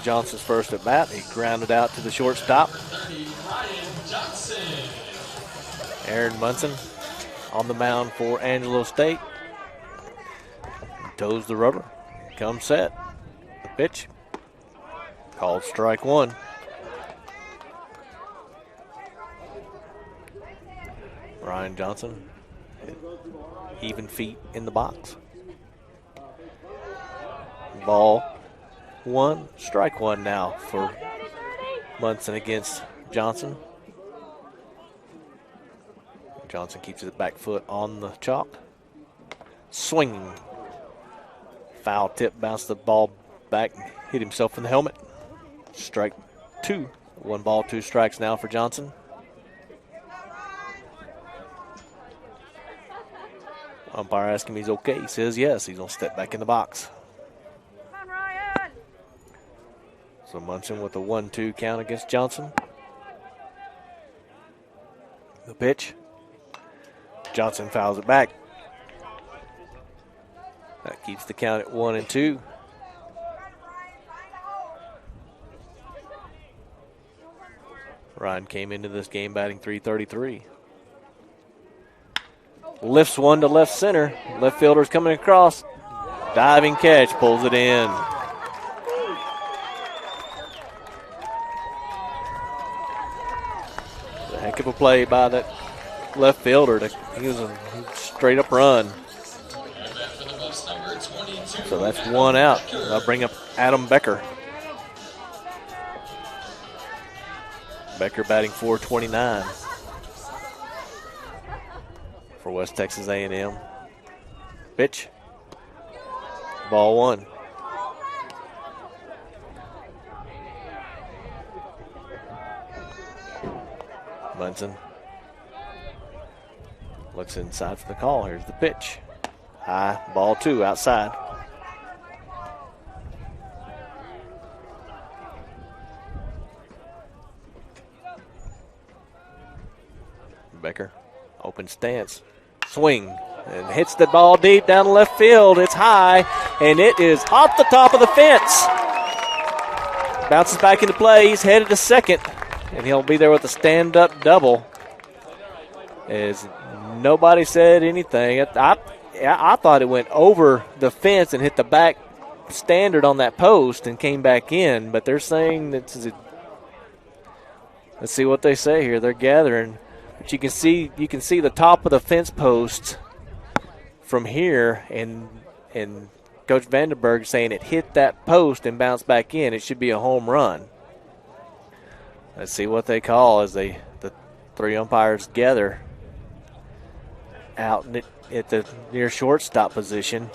Johnson's first at bat. He grounded out to the shortstop. Aaron Munson on the mound for Angelo State. Toes the rubber. Comes set. The pitch. Called strike 1. Ryan Johnson, even feet in the box. Ball 1, strike 1 now for Munson against Johnson. Johnson keeps his back foot on the chalk. Swinging. Foul tip, bounced the ball back, hit himself in the helmet. Strike 2. 1 ball, 2 strikes now for Johnson. Umpire asked him he's okay. He says yes. He's going to step back in the box. Come on, Ryan. So Munson with a 1-2 count against Johnson. The pitch. Johnson fouls it back. That keeps the count at 1-2. Ryan came into this game batting .333. Lifts one to left center. Left fielder's coming across. Diving catch, pulls it in. A heck of a play by that left fielder. He was a straight up run. So that's 1 out. I'll bring up Adam Becker. Becker batting .429. For West Texas A&M. Pitch. Ball 1. Munson looks inside for the call. Here's the pitch. High, ball 2 outside. Becker, open stance. Swing and hits the ball deep down the left field. It's high and it is off the top of the fence. Bounces back into play. He's headed to second and he'll be there with a stand-up double. As nobody said anything. I thought it went over the fence and hit the back standard on that post and came back in, but they're saying that. Let's see what they say here. They're gathering. But you can see the top of the fence post from here, and Coach Vandenberg saying it hit that post and bounced back in. It should be a home run. Let's see what they call as the 3 umpires gather out at the near shortstop position.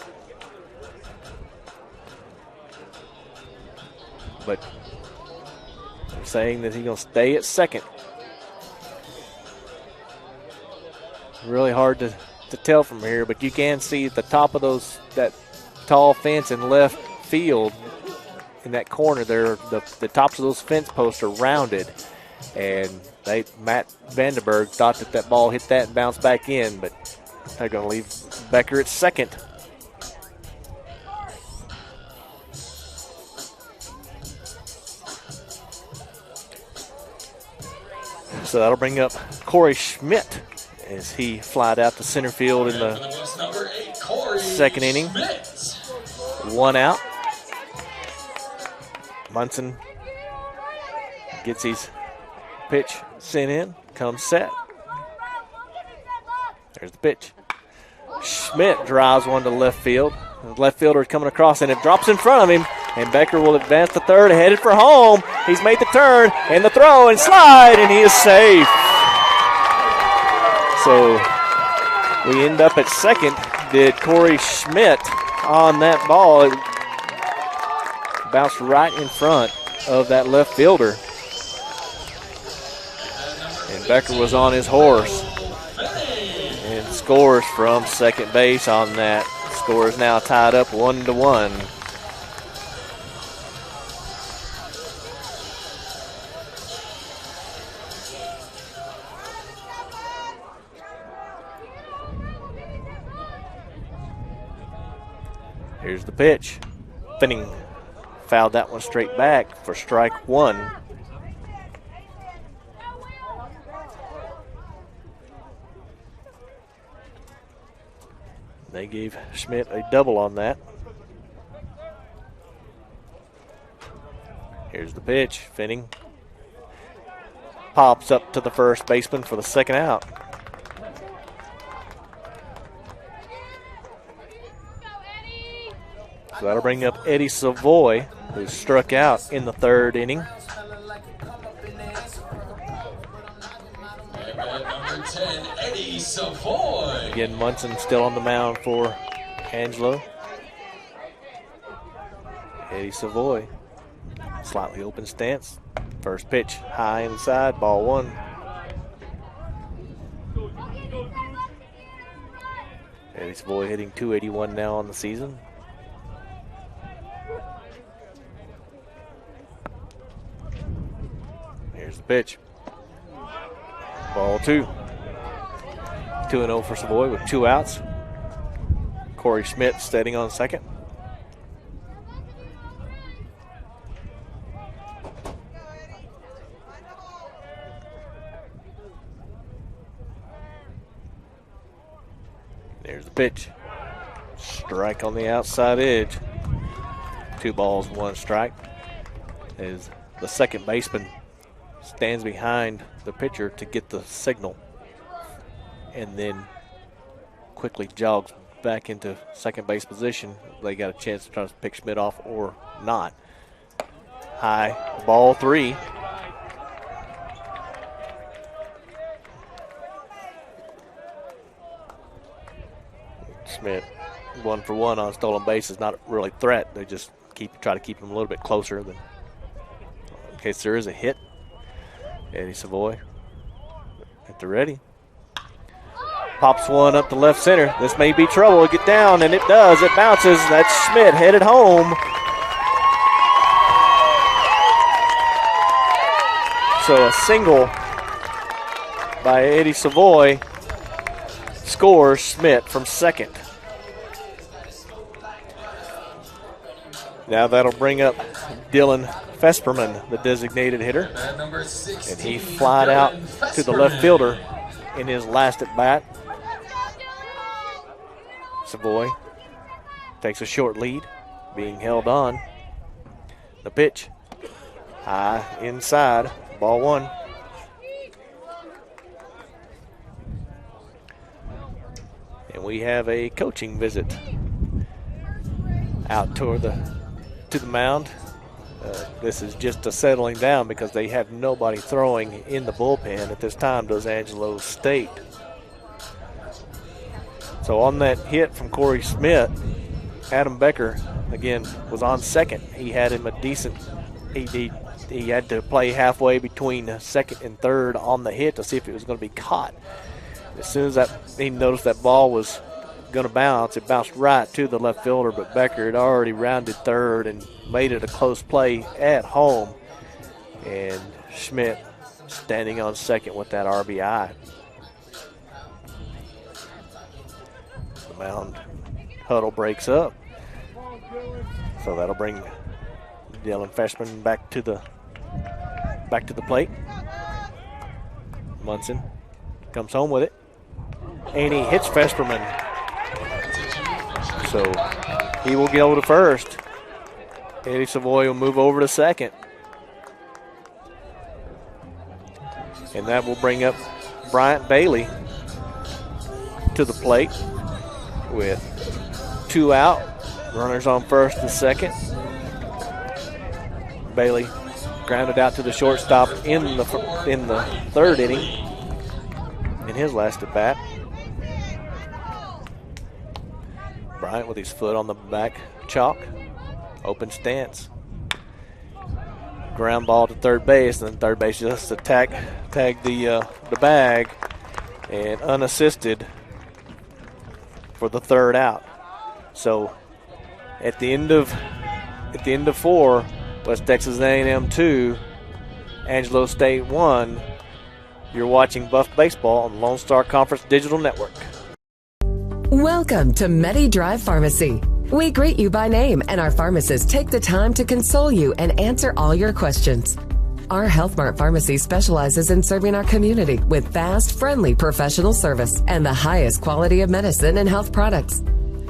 But they're saying that he's going to stay at second. Really hard to tell from here, but you can see at the top of that tall fence in left field in that corner there, the tops of those fence posts are rounded, and Matt Vandenberg thought that ball hit that and bounced back in, but they're going to leave Becker at second. So that'll bring up Corey Schmidt as he flied out to center field in the 2nd inning. 1 out. Munson gets his pitch sent in, comes set. There's the pitch. Schmidt drives one to left field. The left fielder is coming across, and it drops in front of him. And Becker will advance to third, headed for home. He's made the turn and the throw and slide, and he is safe. So we end up at second. Did Corey Schmidt on that ball. It bounced right in front of that left fielder. And Becker was on his horse and scores from second base on that. Score is now tied up 1-1. Here's the pitch. Finning fouled that one straight back for strike one. They gave Schmidt a double on that. Here's the pitch. Finning pops up to the first baseman for the second out. So that'll bring up Eddie Savoy, who struck out in the third inning. Number 10, Eddie Savoy. Again, Munson still on the mound for Angelo. Eddie Savoy, slightly open stance. First pitch, high inside, ball one. Eddie Savoy hitting .281 now on the season. Here's the pitch. Ball two. 2-0 for Savoy with 2 outs. Corey Schmidt steading on second. There's the pitch. Strike on the outside edge. 2 balls, 1 strike. As the second baseman stands behind the pitcher to get the signal and then quickly jogs back into second base position. They got a chance to try to pick Schmidt off or not. High, ball 3. Schmidt 1 for 1 on stolen bases. Not really a threat. They just try to keep him a little bit closer than in case there is a hit. Eddie Savoy at the ready. Pops one up to left center. This may be trouble. Get down, and it does. It bounces. That's Schmidt headed home. So a single by Eddie Savoy scores Schmidt from second. Now that'll bring up Dylan Fesperman, the designated hitter. And he flied out to the left fielder in his last at bat. Savoy takes a short lead, being held on. The pitch, high inside, ball 1. And we have a coaching visit out to the mound. This is just a settling down because they have nobody throwing in the bullpen at this time, does Angelo State. So on that hit from Corey Schmidt, Adam Becker, again, was on second. He had him a decent, he had to play halfway between second and third on the hit to see if it was going to be caught. As soon as he noticed that ball was going to bounce, it bounced right to the left fielder, but Becker had already rounded third and made it a close play at home. And Schmidt standing on second with that RBI. The mound huddle breaks up. So that'll bring Dylan Feshman back to the plate. Munson comes home with it. And he hits Fesperman. So he will go to first. Eddie Savoy will move over to second. And that will bring up Bryant Bailey to the plate with 2 out. Runners on first and second. Bailey grounded out to the shortstop in the third inning in his last at bat. Bryant with his foot on the back chalk. Open stance. Ground ball to third base, and then third base just to tag the bag, and unassisted for the third out. So at the end of 4, West Texas A&M 2, Angelo State 1. You're watching Buff Baseball on the Lone Star Conference Digital Network. Welcome to MediDrive Pharmacy. We greet you by name, and our pharmacists take the time to console you and answer all your questions. Our Health Mart Pharmacy specializes in serving our community with fast, friendly professional service and the highest quality of medicine and health products.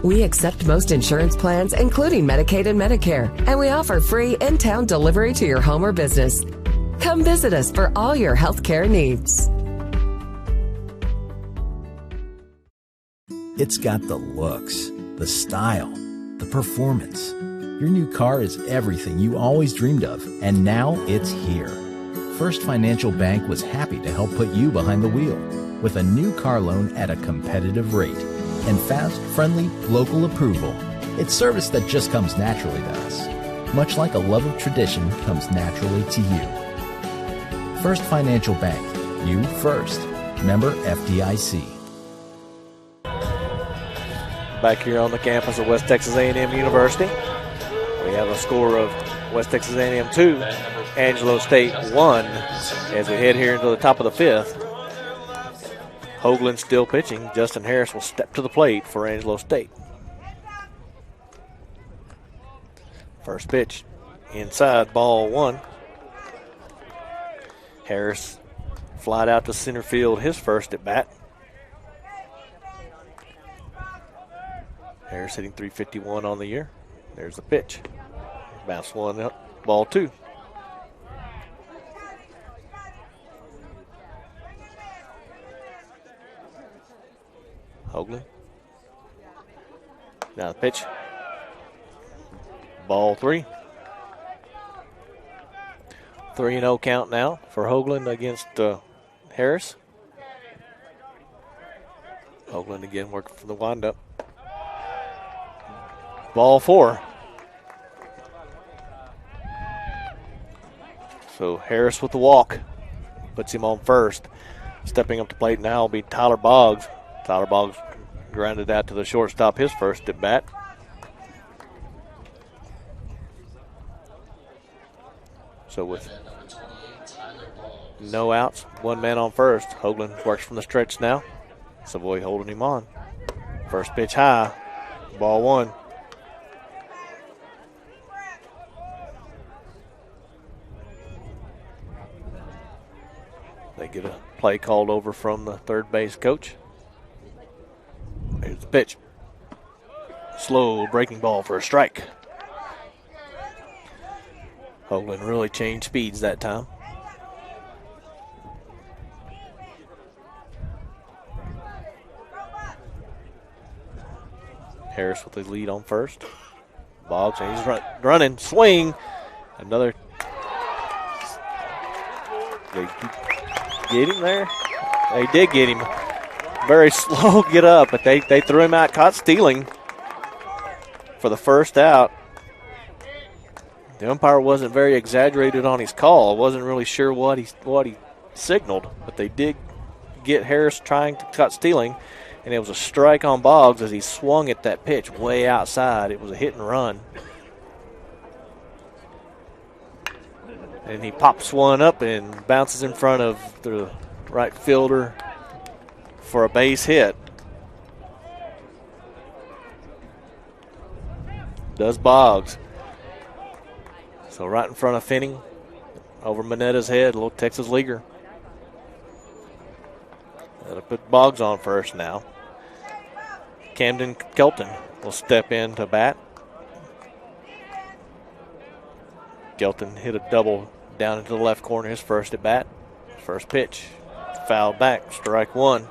We accept most insurance plans, including Medicaid and Medicare, and we offer free in-town delivery to your home or business. Come visit us for all your healthcare needs. It's got the looks, the style, the performance. Your new car is everything you always dreamed of, and now it's here. First Financial Bank was happy to help put you behind the wheel with a new car loan at a competitive rate and fast, friendly, local approval. It's service that just comes naturally to us, much like a love of tradition comes naturally to you. First Financial Bank, you first. Member FDIC. Back here on the campus of West Texas A&M University, we have a score of West Texas A&M 2, Angelo State 1, as we head here into the top of the 5th. Hoagland still pitching. Justin Harris will step to the plate for Angelo State. First pitch inside, ball 1. Harris flied out to center field his first at bat. Harris hitting .351 on the year. There's the pitch. Bounce 1 up, ball 2. Hoagland. Now the pitch. Ball 3. 3-0 count now for Hoagland against Harris. Hoagland again working for the windup. Ball 4. So Harris with the walk. Puts him on first. Stepping up to plate now will be Tyler Boggs. Tyler Boggs grounded out to the shortstop his first at bat. So with no outs, 1 man on first. Hoagland works from the stretch now. Savoy holding him on. First pitch high. Ball 1. They get a play called over from the third base coach. Here's the pitch. Slow breaking ball for a strike. Hoagland really changed speeds that time. Harris with the lead on first. Boggs, and he's running. Swing. Another. They get him there? They did get him. Very slow get up, but they threw him out, caught stealing for the first out. The umpire wasn't very exaggerated on his call. Wasn't really sure what he signaled, but they did get Harris trying to cut stealing, and it was a strike on Boggs as he swung at that pitch way outside. It was a hit and run. And he pops one up and bounces in front of the right fielder for a base hit. Does Boggs. So right in front of Finning, over Manetta's head, a little Texas leaguer. That'll put Boggs on first now. Camden Kelton will step in to bat. Kelton hit a double down into the left corner, his first at bat. First pitch, fouled back, strike 1.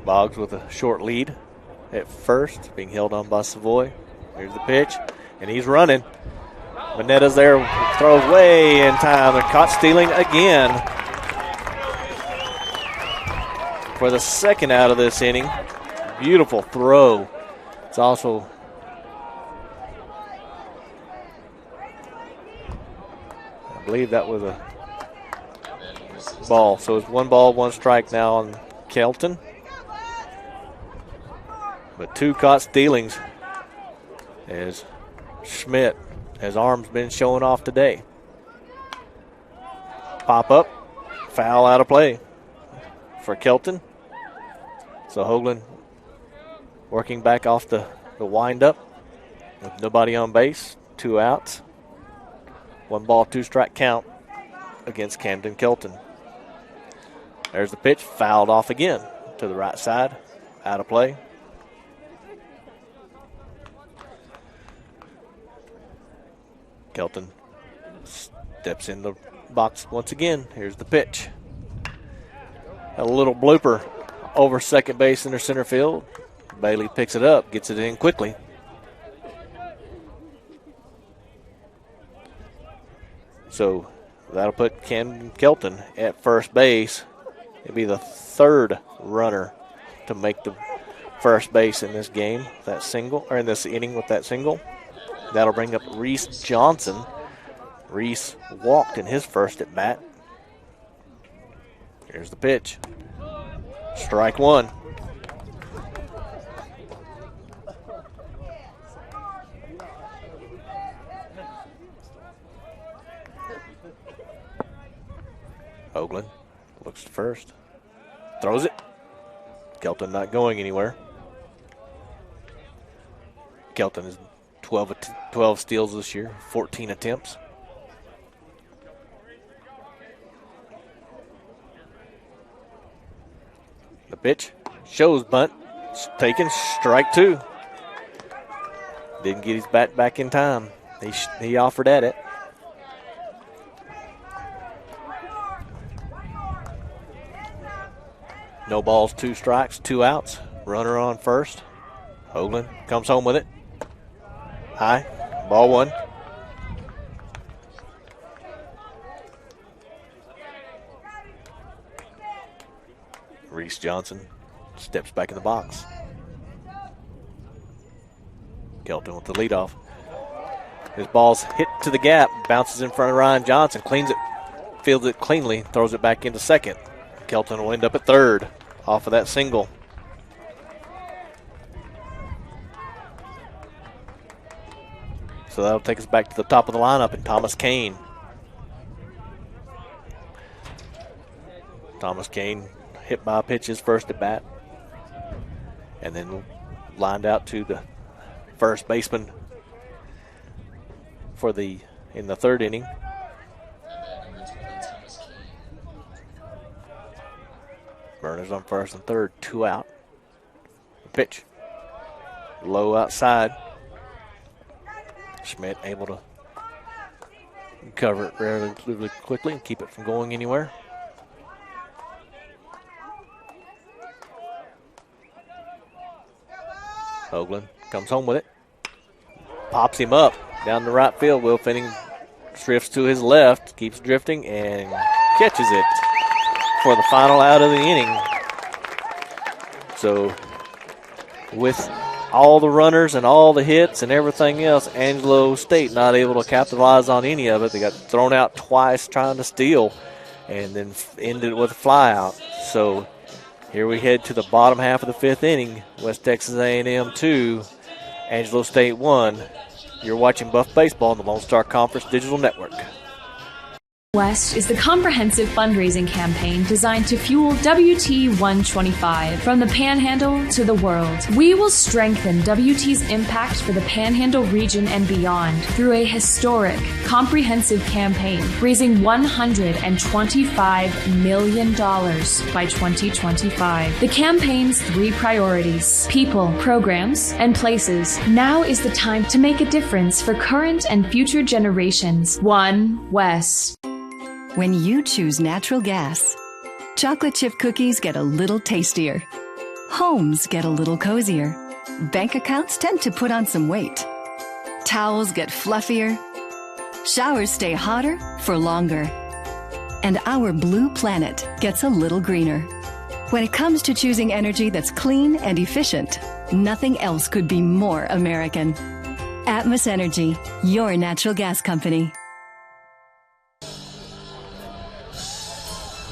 Boggs with a short lead at first, being held on by Savoy. Here's the pitch, and he's running. Manetta's there, throws way in time, and caught stealing again. For the second out of this inning, beautiful throw. It's also I believe that was a ball. So it's 1 ball, 1 strike now on Kelton. But 2 caught stealings as Schmidt, his arm's been showing off today. Pop up, foul out of play for Kelton. So Hoagland working back off the windup with nobody on base, 2 outs. 1 ball, 2 strike count against Camden Kelton. There's the pitch, fouled off again to the right side, out of play. Kelton steps in the box once again. Here's the pitch. A little blooper over second base into center field. Bailey picks it up, gets it in quickly. So that'll put Camden Kelton at first base. It'll be the 3rd runner to make the first base in this game, that single, or in this inning with that single. That'll bring up Reese Johnson. Reese walked in his first at bat. Here's the pitch. Strike 1. Hoagland looks first. Throws it. Kelton not going anywhere. Kelton is 12 steals this year, 14 attempts. The pitch shows bunt. Taken, strike 2. Didn't get his bat back in time. He offered at it. No balls, 2 strikes, 2 outs. Runner on first. Hoagland comes home with it. High, ball 1. Reese Johnson steps back in the box. Kelton with the leadoff. His ball's hit to the gap, bounces in front of Ryan Johnson, cleans it, fields it cleanly, throws it back into second. Kelton will end up at third off of that single. So that'll take us back to the top of the lineup and Thomas Kane. Thomas Kane hit by a pitch his first at bat. And then lined out to the first baseman in the 3rd inning. Burners on first and 3rd, 2 out. Pitch. Low outside. Schmidt able to cover it relatively quickly and keep it from going anywhere. Hoagland comes home with it. Pops him up down the right field. Will Finning drifts to his left, keeps drifting, and catches it for the final out of the inning. So with all the runners and all the hits and everything else, Angelo State not able to capitalize on any of it. They got thrown out twice trying to steal and then ended with a fly out. So here we head to the bottom half of the 5th inning. West Texas A&M 2, Angelo State 1. You're watching Buff Baseball on the Lone Star Conference Digital Network. West is the comprehensive fundraising campaign designed to fuel WT 125 from the Panhandle to the world. We will strengthen WT's impact for the Panhandle region and beyond through a historic, comprehensive campaign raising $125 million by 2025. The campaign's 3 priorities: people, programs, and places. Now is the time to make a difference for current and future generations. One West. When you choose natural gas, chocolate chip cookies get a little tastier. Homes get a little cozier. Bank accounts tend to put on some weight. Towels get fluffier. Showers stay hotter for longer. And our blue planet gets a little greener. When it comes to choosing energy that's clean and efficient, nothing else could be more American. Atmos Energy, your natural gas company.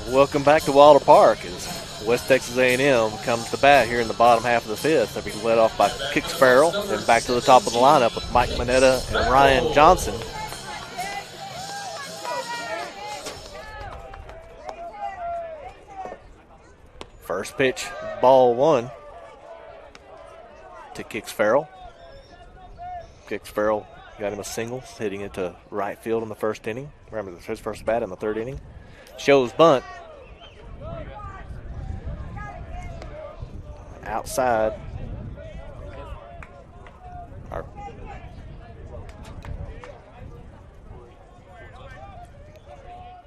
Welcome back to Wilder Park as West Texas A&M comes to bat here in the bottom half of the fifth. They'll be led off by Kix Farrell, then back to the top of the lineup with Mike Mineta and Ryan Johnson. First pitch, ball one to Kix Farrell. Kix Farrell got him a single, hitting it to right field in the first inning. Remember, this is his first bat in the third inning. Shows bunt. Outside.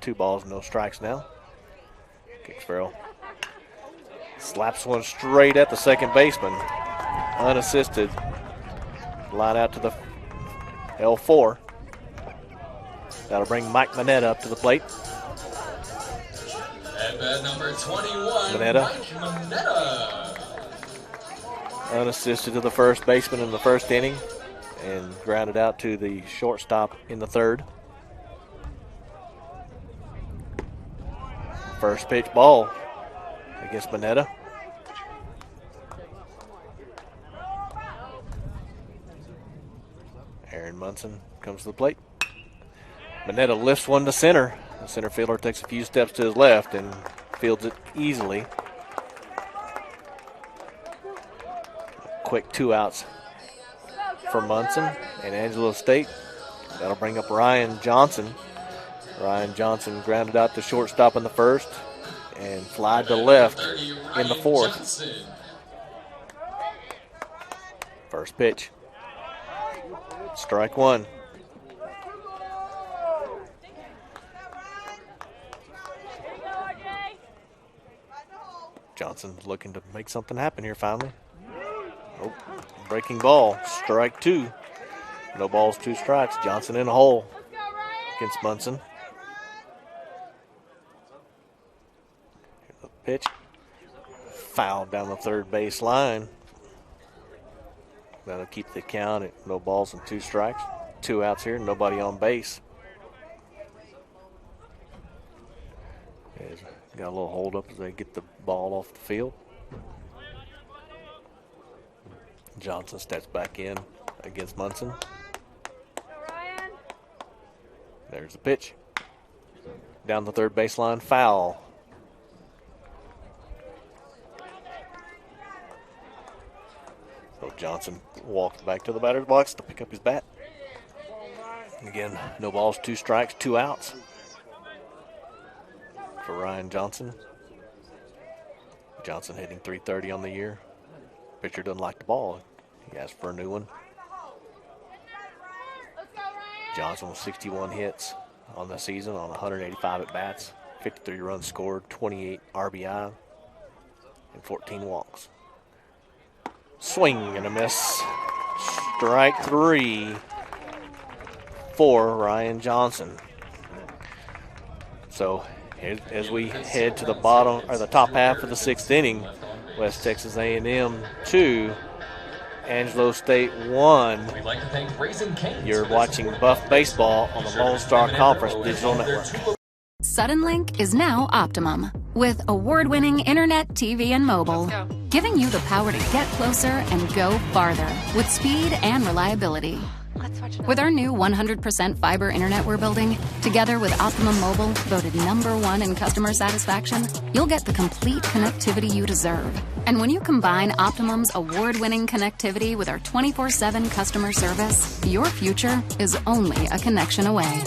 Two balls, no strikes now. Kix Farrell slaps one straight at the second baseman. Unassisted. Line out to the L4. That'll bring Mike Mineta up to the plate. At bat number 21, Mineta. Mike Mineta. Unassisted to the first baseman in the first inning and grounded out to the shortstop in the third. First pitch ball against Mineta. Aaron Munson comes to the plate. Mineta lifts one to center. The center fielder takes a few steps to his left and fields it easily. Quick 2 outs for Munson and Angelo State. That'll bring up Ryan Johnson. Ryan Johnson grounded out to shortstop in the first and flied to left in the fourth. First pitch. Strike one. Johnson's looking to make something happen here finally. Oh, breaking ball. Strike two. No balls, 2 strikes. Johnson in a hole against Munson. Here's the pitch. Foul down the third base line. That'll keep the count at no balls and 2 strikes. 2 outs here, nobody on base. Got a little hold up as they get the ball off the field. Johnson steps back in against Munson. There's the pitch. Down the third baseline, foul. So Johnson walks back to the batter's box to pick up his bat. Again, no balls, 2 strikes, 2 outs for Ryan Johnson. Johnson hitting .330 on the year. Pitcher doesn't like the ball. He asked for a new one. Johnson with 61 hits on the season on 185 at-bats, 53 runs scored, 28 RBI, and 14 walks. Swing and a miss. Strike 3 for Ryan Johnson. So as we head to the bottom or the top half of the 6th inning, West Texas A&M 2, Angelo State 1. You're watching Buff Baseball on the Lone Star Conference Digital Network. Suddenlink is now Optimum, with award-winning internet, TV, and mobile, giving you the power to get closer and go farther with speed and reliability. With our new 100% fiber internet we're building, together with Optimum Mobile, voted #1 in customer satisfaction, you'll get the complete connectivity you deserve. And when you combine Optimum's award-winning connectivity with our 24/7 customer service, your future is only a connection away.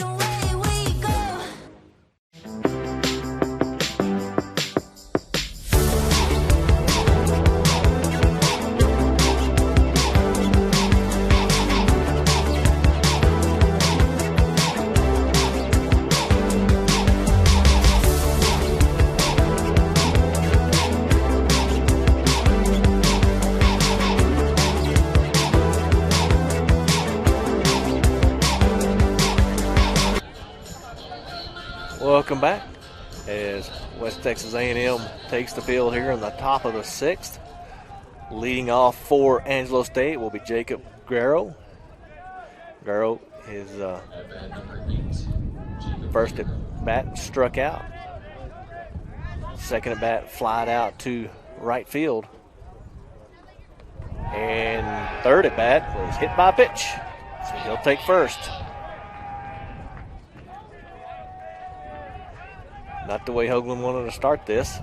welcome back as West Texas A&M takes the field here in the top of the 6th. Leading off for Angelo State will be Jacob Guerrero. Guerrero is first at bat, struck out. Second at bat, flied out to right field. And third at bat was hit by a pitch, so he'll take first. Not the way Hoagland wanted to start this.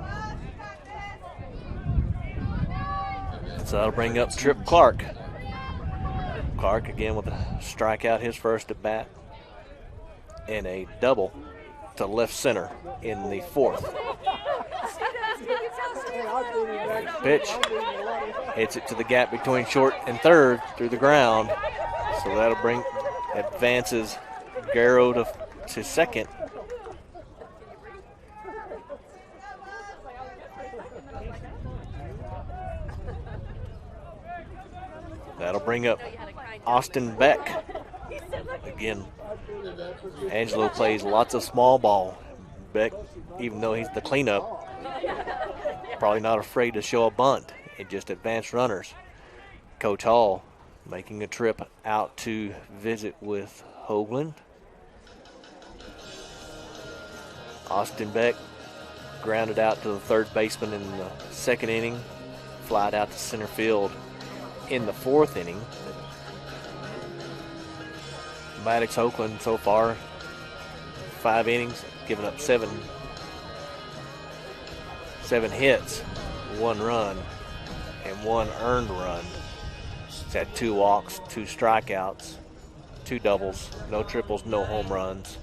So that'll bring up Trip Clark. Clark again with a strikeout, his first at bat, and a double to left center in the 4th. Pitch hits it to the gap between short and third through the ground. So that'll advances Guerrero to second. That'll bring up Austin Beck. Again, Angelo plays lots of small ball. Beck, even though he's the cleanup, probably not afraid to show a bunt and just advance runners. Coach Hall making a trip out to visit with Hoagland. Austin Beck grounded out to the third baseman in the 2nd inning, flied out to center field in the 4th inning. Maddox Hoagland so far, 5 innings, given up 7 hits, 1 run, and 1 earned run. He's had 2 walks, 2 strikeouts, 2 doubles, no triples, no home runs.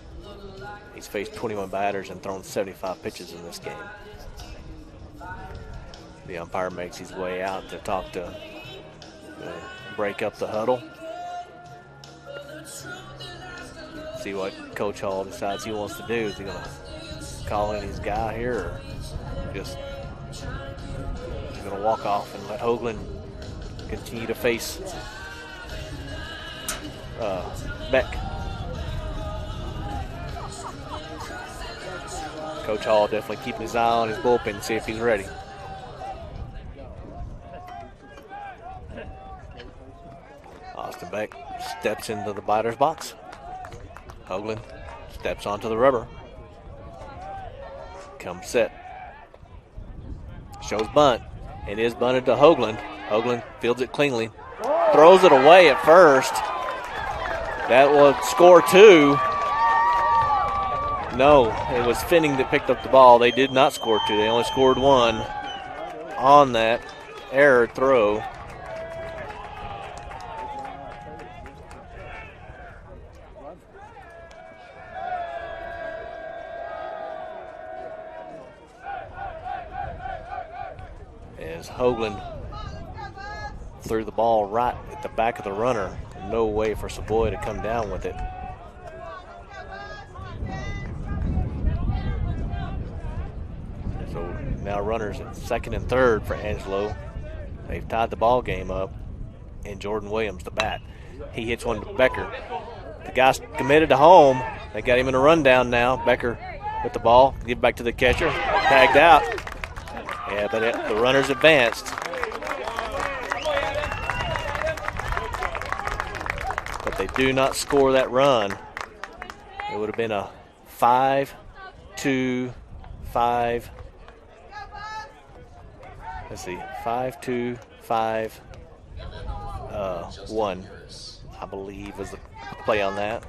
He's faced 21 batters and thrown 75 pitches in this game. The umpire makes his way out to talk to break up the huddle. See what Coach Hall decides he wants to do. Is he going to call in his guy here, or just he's going to walk off and let Hoagland continue to face Beck? Coach Hall definitely keeping his eye on his bullpen and see if he's ready. Austin Beck steps into the batter's box. Hoagland steps onto the rubber. Comes set. Shows bunt. It is bunted to Hoagland. Hoagland fields it cleanly. Throws it away at first. That will score 2. No, it was Finning that picked up the ball. They did not score 2. They only scored 1 on that error throw. As Hoagland threw the ball right at the back of the runner. No way for Savoy to come down with it. So now runners at 2nd and 3rd for Angelo. They've tied the ball game up, and Jordan Williams the bat. He hits one to Becker. The guy's committed to home. They got him in a rundown now. Becker with the ball, give back to the catcher, tagged out. Yeah, but the runners advanced. But they do not score that run. It would have been a 5-2-5. Let's see, 5-2-5-1, I believe was the play on that.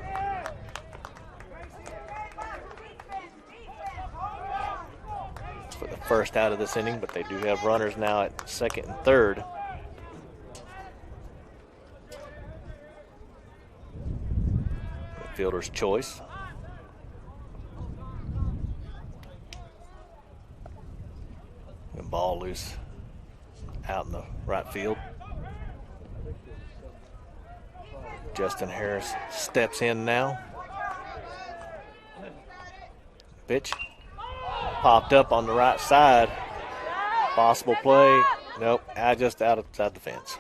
For the first out of this inning, but they do have runners now at 2nd and 3rd. The fielder's choice. The ball loose out in the right field. Justin Harris steps in now. Pitch. Popped up on the right side. Possible play. Nope, just outside the fence.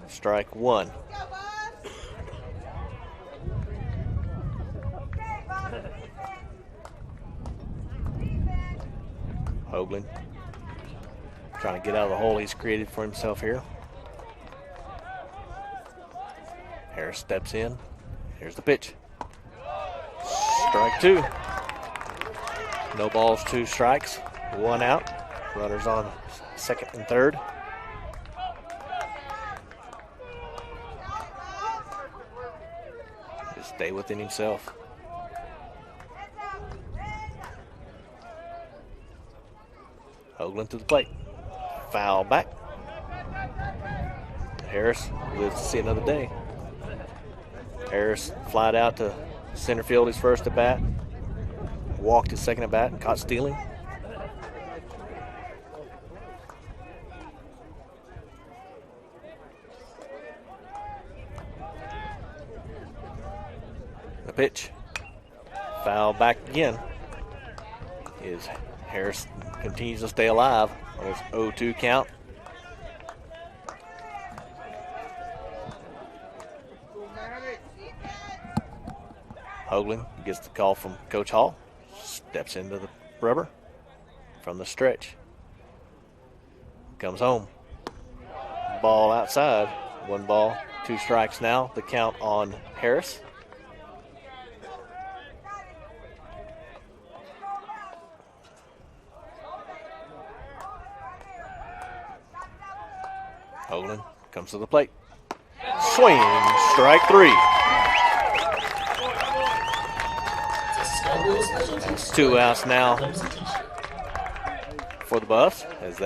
Strike 1. Hoagland trying to get out of the hole he's created for himself here. Harris steps in. Here's the pitch. Strike 2. No balls, 2 strikes, 1 out. Runners on second and third. Just stay within himself. Hoagland to the plate. Foul back. Harris lives to see another day. Harris flied out to center field his first at bat. Walked his second at bat and caught stealing. The pitch. Foul back again. Harris continues to stay alive on his 0-2 count. Hoagland gets the call from Coach Hall. Steps into the rubber from the stretch. Comes home. Ball outside. 1 ball, 2 strikes now. The count on Harris. Hoagland comes to the plate. Swing, strike 3. That's 2 outs now for the Buffs as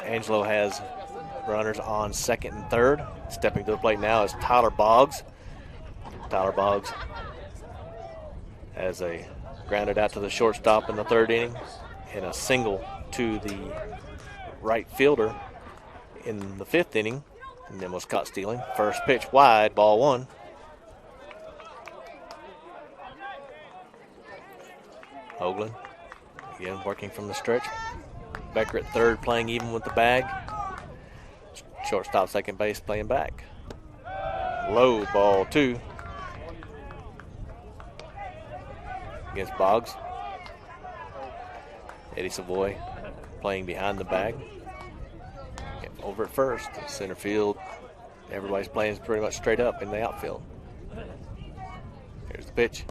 Angelo has runners on second and third. Stepping to the plate now is Tyler Boggs. Tyler Boggs has a grounded out to the shortstop in the 3rd inning and a single to the right fielder in the 5th inning, and then was caught stealing. First pitch wide, ball 1. Hoagland again working from the stretch. Becker at third playing even with the bag. Shortstop, second base playing back. Low, ball 2. Against Boggs. Eddie Savoy playing behind the bag. Over at first, center field. Everybody's playing pretty much straight up in the outfield. Here's the pitch.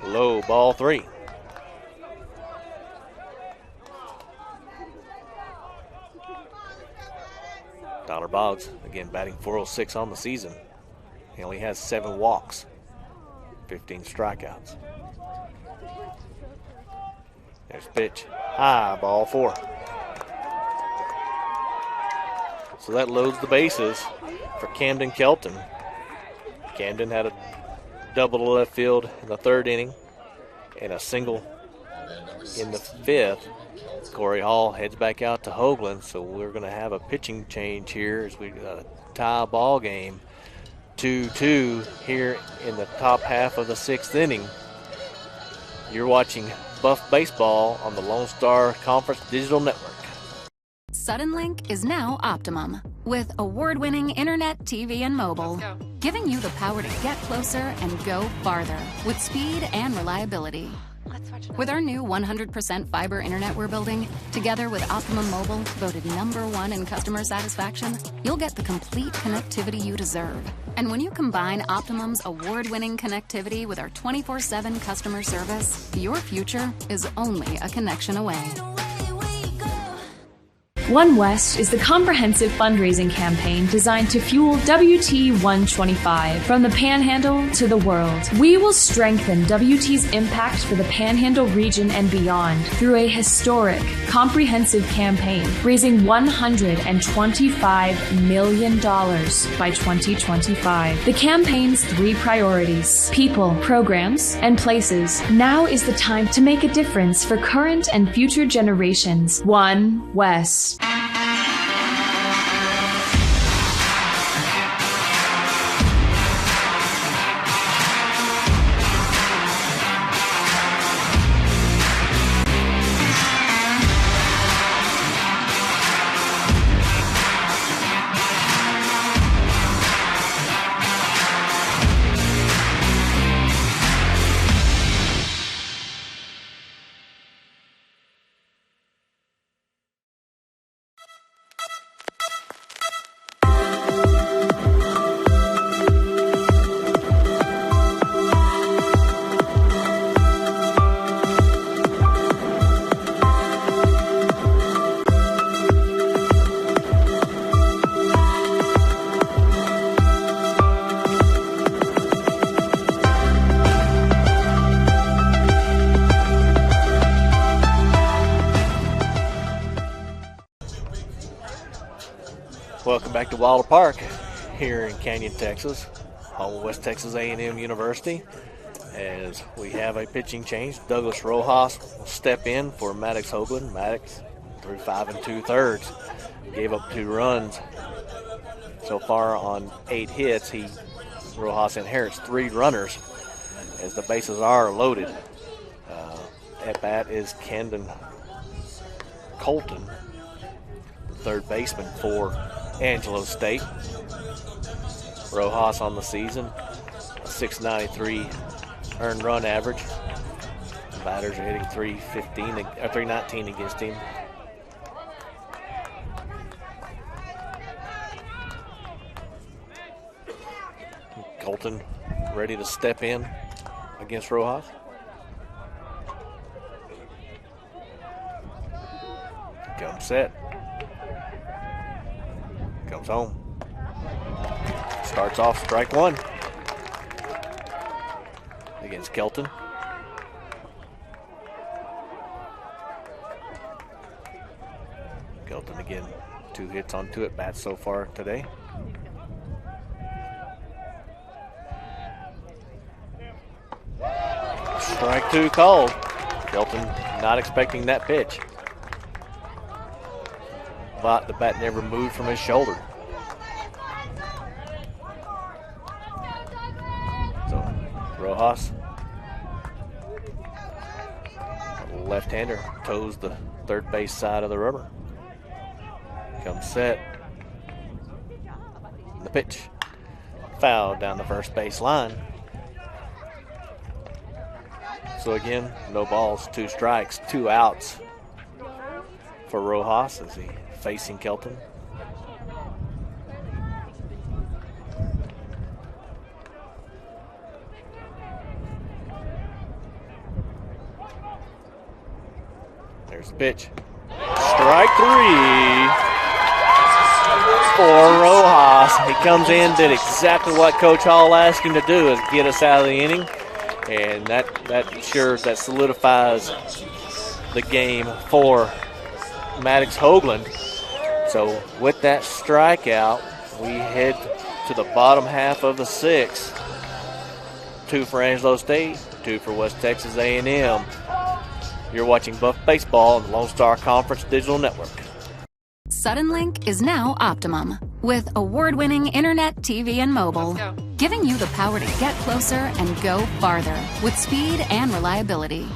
Low, ball 3. Tyler Boggs, again, batting .406 on the season. He only has 7 walks, 15 strikeouts. There's the pitch. High, ball 4. So that loads the bases for Camden Kelton. Camden had a double to left field in the 3rd inning and a single in the 5th. Corey Hall heads back out to Hoagland, so we're going to have a pitching change here as we tie a ball game. 2-2 here in the top half of the 6th inning. You're watching Buff Baseball on the Lone Star Conference Digital Network. Suddenlink is now Optimum, with award-winning internet, TV, and mobile, giving you the power to get closer and go farther with speed and reliability. With our new 100% fiber internet we're building, together with Optimum Mobile, voted #1 in customer satisfaction, you'll get the complete connectivity you deserve. And when you combine Optimum's award-winning connectivity with our 24/7 customer service, your future is only a connection away. One West is the comprehensive fundraising campaign designed to fuel WT 125 from the Panhandle to the world. We will strengthen WT's impact for the Panhandle region and beyond through a historic, comprehensive campaign raising $125 million by 2025. The campaign's 3 priorities: people, programs, and places. Now is the time to make a difference for current and future generations. One West. Welcome back to Wilder Park here in Canyon, Texas, home of West Texas A&M University. As we have a pitching change, Douglas Rojas will step in for Maddox Hoagland. Maddox threw 5 2/3, gave up 2 runs. So far on 8 hits, Rojas inherits 3 runners as the bases are loaded. At bat is Camden Colton, the third baseman for Angelo State. Rojas on the season, a 693 earned run average. The batters are hitting 319 against him. Colton ready to step in against Rojas. Comes set. Comes home. Starts off strike 1 against Kelton. Kelton again, 2 hits on 2 at-bats so far today. Strike 2 called. Kelton not expecting that pitch. But the bat never moved from his shoulder. So Rojas, left-hander, toes the third base side of the rubber. Comes set. The pitch. Foul down the first base line. So again, no balls, 2 strikes, 2 outs for Rojas as he facing Kelton. There's the pitch. Strike 3 for Rojas. He comes in, did exactly what Coach Hall asked him to do, is get us out of the inning. And that solidifies the game for Maddox Hoagland. So with that strikeout, we head to the bottom half of the 6th. 2 for Angelo State, 2 for West Texas A&M. You're watching Buff Baseball on the Lone Star Conference Digital Network. Suddenlink is now Optimum, with award-winning internet, TV, and mobile, giving you the power to get closer and go farther with speed and reliability.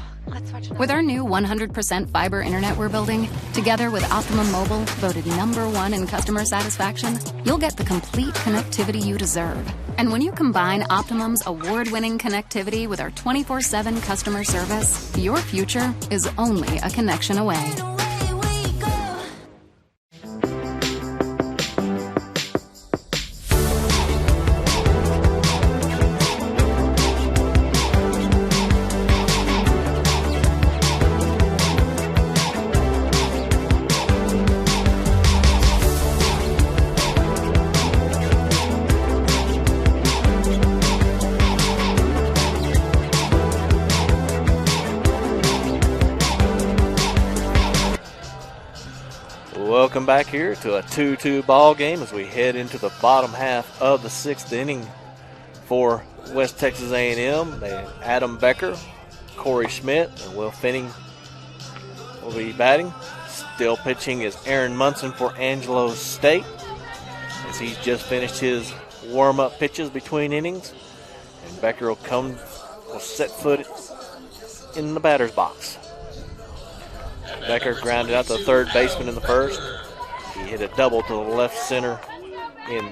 With our new 100% fiber internet we're building, together with Optimum Mobile, voted #1 in customer satisfaction, you'll get the complete connectivity you deserve. And when you combine Optimum's award-winning connectivity with our 24/7 customer service, your future is only a connection away. Welcome back here to a 2-2 ball game as we head into the bottom half of the 6th inning for West Texas A&M. Adam Becker, Corey Schmidt, and Will Finning will be batting. Still pitching is Aaron Munson for Angelo State as he's just finished his warm-up pitches between innings. And Becker will set foot in the batter's box. Becker grounded out the third baseman in the first. He hit a double to the left center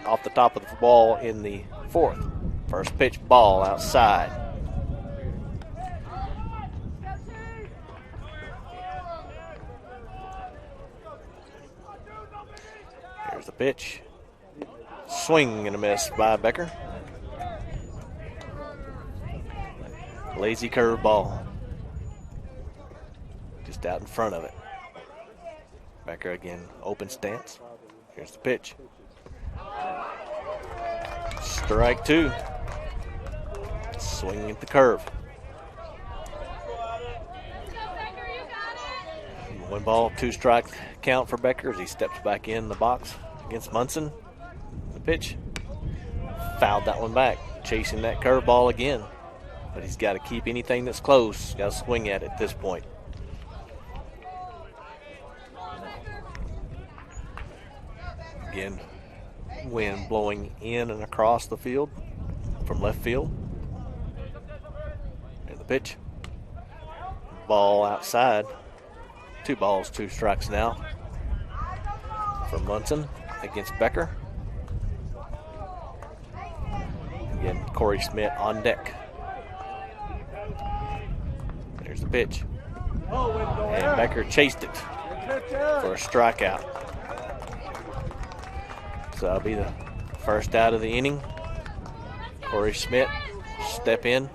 off the top of the ball in the 4th. First pitch ball outside. Here's the pitch. Swing and a miss by Becker. Lazy curve ball. Just out in front of it. Becker again, open stance. Here's the pitch. Strike 2. Swinging at the curve. 1 ball, 2 strike count for Becker as he steps back in the box against Munson. The pitch. Fouled that one back. Chasing that curveball again. But he's got to keep anything that's close. Got to swing at it at this point. Again, wind blowing in and across the field from left field. And the pitch. Ball outside. 2 balls, 2 strikes now for Munson against Becker. Again, Corey Schmidt on deck. There's the pitch. And Becker chased it for a strikeout. So that'll be the first out of the inning. Corey Schmidt step in.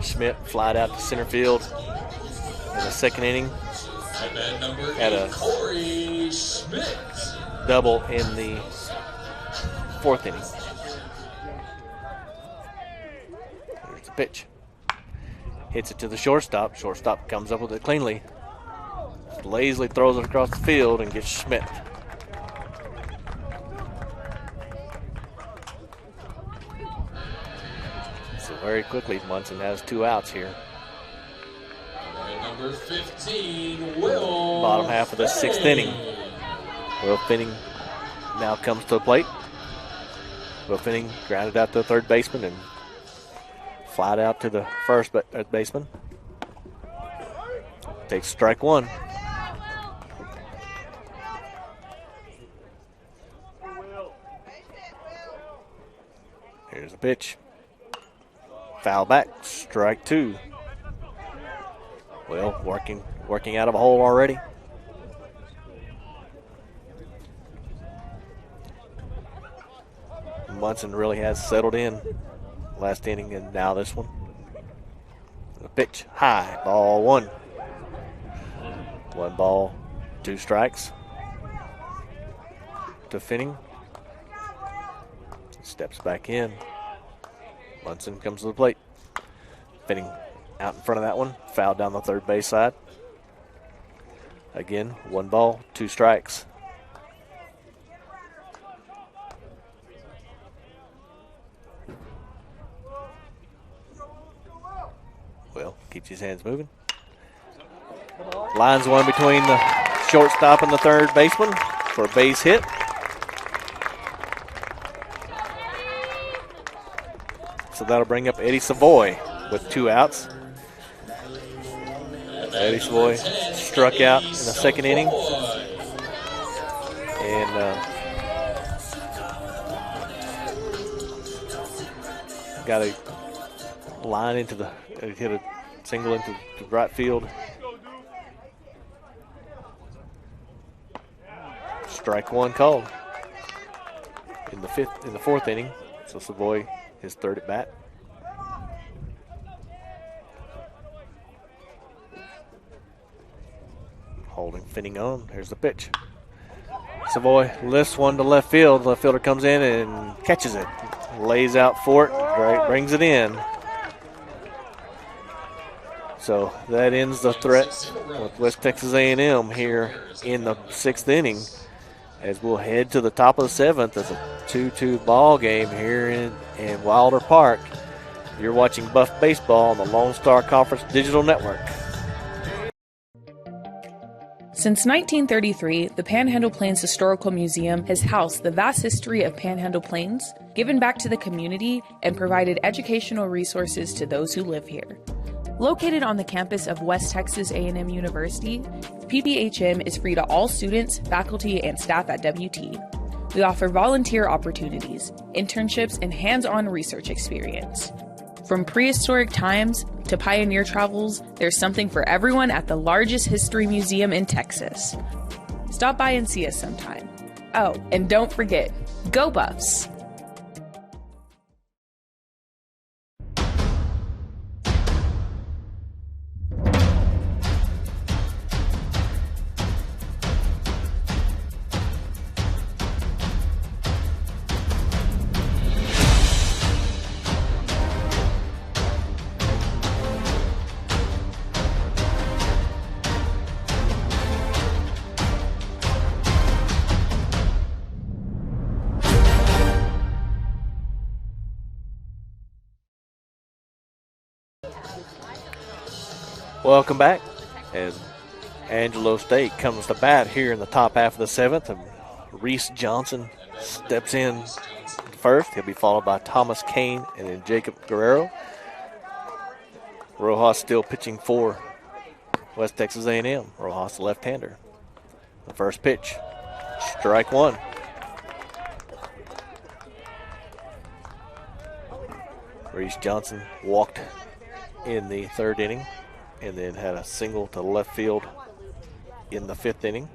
Schmidt flied out to center field in the second inning. Had a double in the 4th inning. There's the pitch. Hits it to the shortstop. Shortstop comes up with it cleanly. Lazily throws it across the field and gets Schmidt. So very quickly, Munson has 2 outs here. Number 15, Will. Bottom half of the 6th inning. Will Finning now comes to the plate. Will Finning grounded out to the third baseman and flied out to the first baseman. Takes strike 1. Here's the pitch. Foul back, strike 2. Will working out of a hole already. Munson really has settled in last inning and now this one. The pitch high, ball 1. 1 ball, 2 strikes to Finning. Steps back in. Munson comes to the plate. Finning out in front of that one. Fouled down the third base side. Again, 1 ball, 2 strikes. Will keeps his hands moving. Lines one between the shortstop and the third baseman for a base hit. So that'll bring up Eddie Savoy with 2 outs. Eddie Savoy struck out in the second inning. And got a line into the, hit a single into the right field. Strike 1 called in the 4th inning. So Savoy, his 3rd at bat. Holding Finning on. Here's the pitch. Savoy lifts one to left field. Left fielder comes in and catches it. Lays out for it. Brings it in. So that ends the threat with West Texas A&M here in the 6th inning, as we'll head to the top of the 7th as a 2-2 ball game here in Wilder Park. You're watching Buff Baseball on the Lone Star Conference Digital Network. Since 1933, the Panhandle Plains Historical Museum has housed the vast history of Panhandle Plains, given back to the community, and provided educational resources to those who live here. Located on the campus of West Texas A&M University, PPHM is free to all students, faculty, and staff at WT. We offer volunteer opportunities, internships, and hands-on research experience. From prehistoric times to pioneer travels, there's something for everyone at the largest history museum in Texas. Stop by and see us sometime. Oh, and don't forget, go Buffs! Welcome back. As Angelo State comes to bat here in the top half of the 7th, and Reese Johnson steps in first. He'll be followed by Thomas Kane and then Jacob Guerrero. Rojas still pitching for West Texas A&M. Rojas, the left-hander. The first pitch, strike one. Reese Johnson walked in the 3rd inning and then had a single to left field in the 5th inning.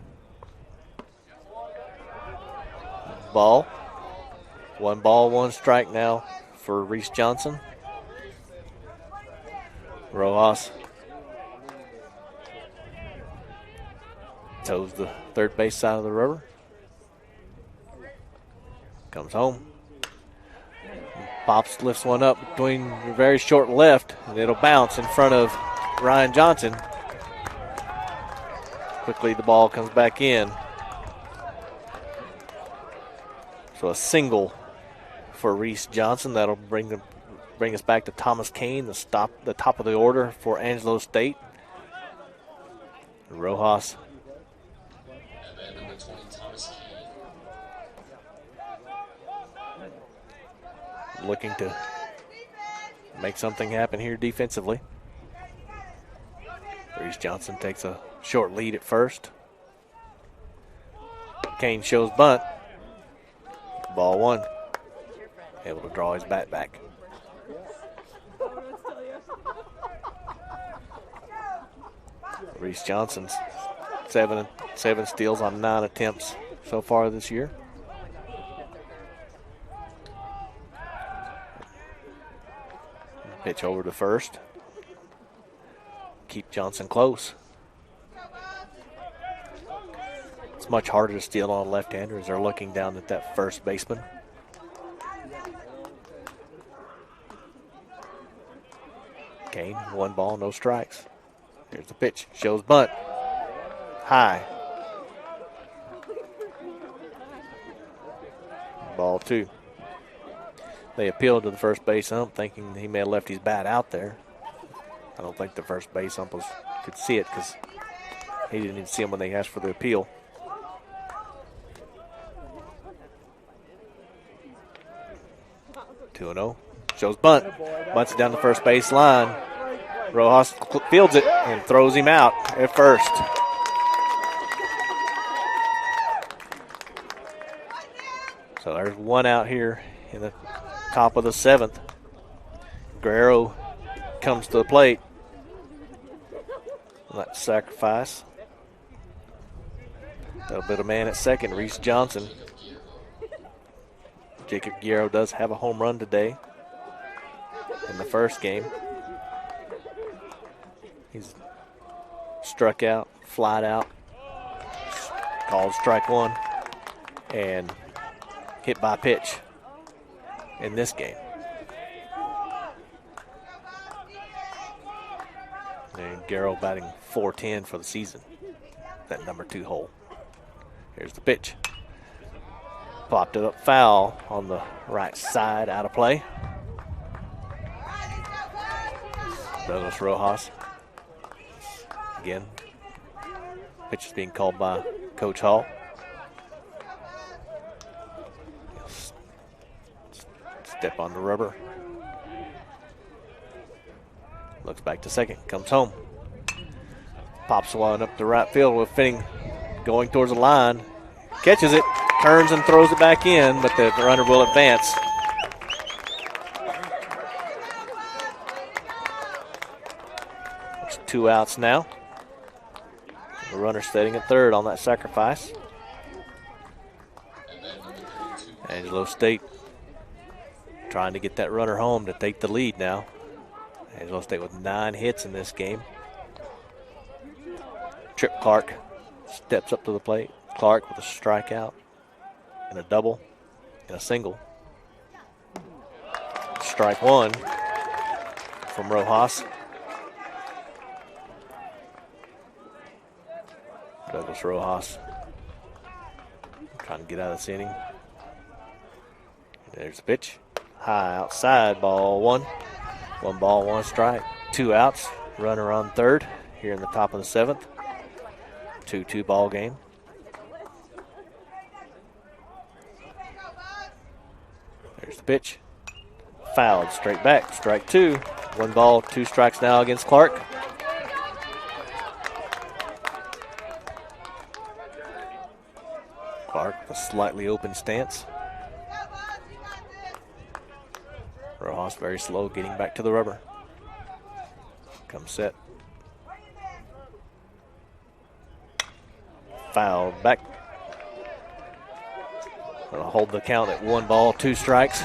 Ball, 1 strike now for Reese Johnson. Rojas toes the third base side of the rubber. Comes home. Pops lifts one up between the very short left, and it'll bounce in front of Ryan Johnson. Quickly the ball comes back in. So a single for Reese Johnson. That'll bring us back to Thomas Kane, the top of the order for Angelo State. Rojas. Looking to make something happen here defensively. Reese Johnson takes a short lead at first. Kane shows bunt. Ball 1. Able to draw his bat back. Reese Johnson's 7 steals on 9 attempts so far this year. Pitch over to first. Keep Johnson close. It's much harder to steal on a left-hander as they're looking down at that first baseman. Kane, 1 ball, no strikes. Here's the pitch. Shows bunt. High. Ball 2. They appealed to the first base ump, thinking he may have left his bat out there. I don't think the first base ump could see it because he didn't even see him when they asked for the appeal. Two 2-0. Shows bunt. Bunts it down the first base line. Rojas fields it and throws him out at first. So there's 1 out here in the top of the 7th. Guerrero comes to the plate. That sacrifice. That'll put a man at second, Reese Johnson. Jacob Guerrero does have a home run today in the first game. He's struck out, flied out, called strike 1, and hit by pitch in this game. And Guerrero batting .410 for the season, that number 2 hole. Here's the pitch. Popped it up foul on the right side, out of play. Douglas Rojas. Again, pitch is being called by Coach Hall. Step on the rubber. Looks back to second, comes home. Pops one up the right field with Finning going towards the line. Catches it, turns and throws it back in, but the runner will advance. There's 2 outs now. The runner sitting at third on that sacrifice. Angelo State trying to get that runner home to take the lead now. Angelo State with 9 hits in this game. Trip Clark steps up to the plate. Clark with a strikeout and a double and a single. Strike 1 from Rojas. Douglas Rojas trying to get out of this inning. There's the pitch. High outside, ball 1. 1 ball, 1 strike. 2 outs. Runner on third. here in the top of the 7th. 2-2 ball game. There's the pitch. Fouled, straight back, strike 2. 1 ball, 2 strikes now against Clark. Clark, a slightly open stance. Rojas very slow getting back to the rubber. Comes set. Fouled back. Gonna hold the count at 1 ball, 2 strikes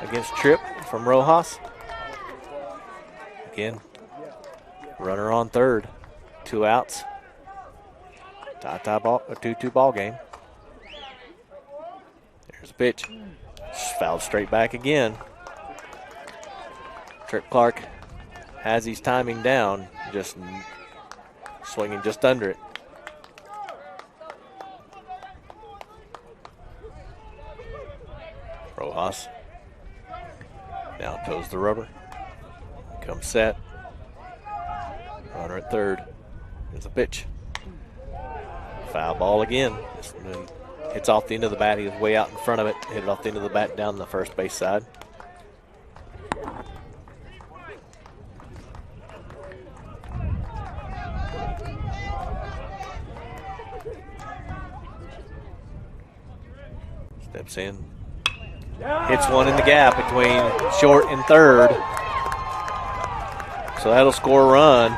against Tripp from Rojas. Again, runner on third, 2 outs. Tie ball, a 2-2 ball game. There's a pitch. Fouled straight back again. Tripp Clark has his timing down, just swinging just under it. Rojas now toes the rubber. Comes set. Runner at third. There's a pitch. Foul ball again. Just hits off the end of the bat. He was way out in front of it. Hit it off the end of the bat down the first base side. Steps in. Hits one in the gap between short and third. So that'll score a run.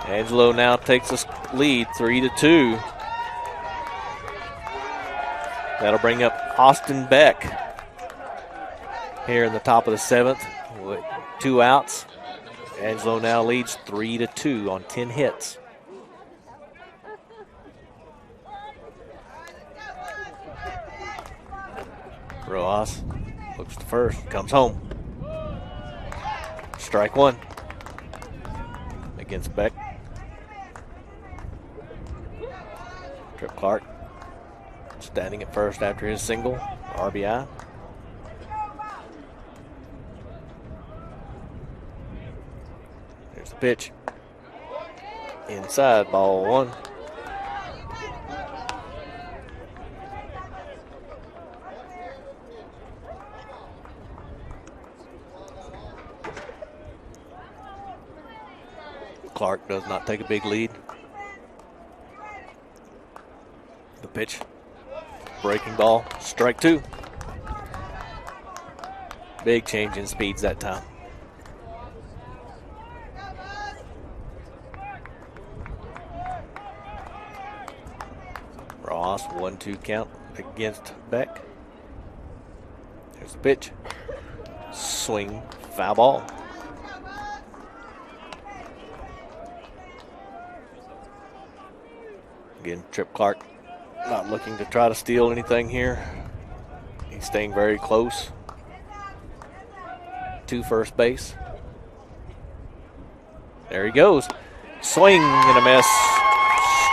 Angelo now takes the lead, 3-2. That'll bring up Austin Beck here in the top of the 7th with 2 outs. Angelo now leads 3-2 on 10 hits. Rojas looks to first, comes home. Strike 1 against Beck. Tripp Clark standing at first after his single, RBI. There's the pitch. Inside, ball 1. Clark does not take a big lead. The pitch. Breaking ball. Strike 2. Big change in speeds that time. Ross, 1-2 count against Beck. There's the pitch. Swing. Foul ball. Again, Tripp Clark not looking to try to steal anything here. He's staying very close to first base. There he goes. Swing and a miss.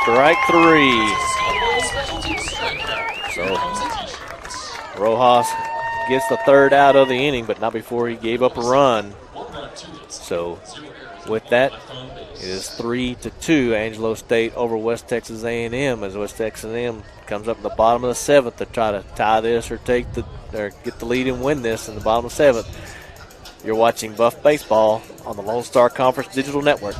Strike 3. So Rojas gets the 3rd out of the inning, but not before he gave up a run. So with that, it is 3-2, Angelo State over West Texas A&M, as West Texas A&M comes up in the bottom of the 7th to try to tie this or get the lead and win this in the bottom of the 7th. You're watching Buff Baseball on the Lone Star Conference Digital Network.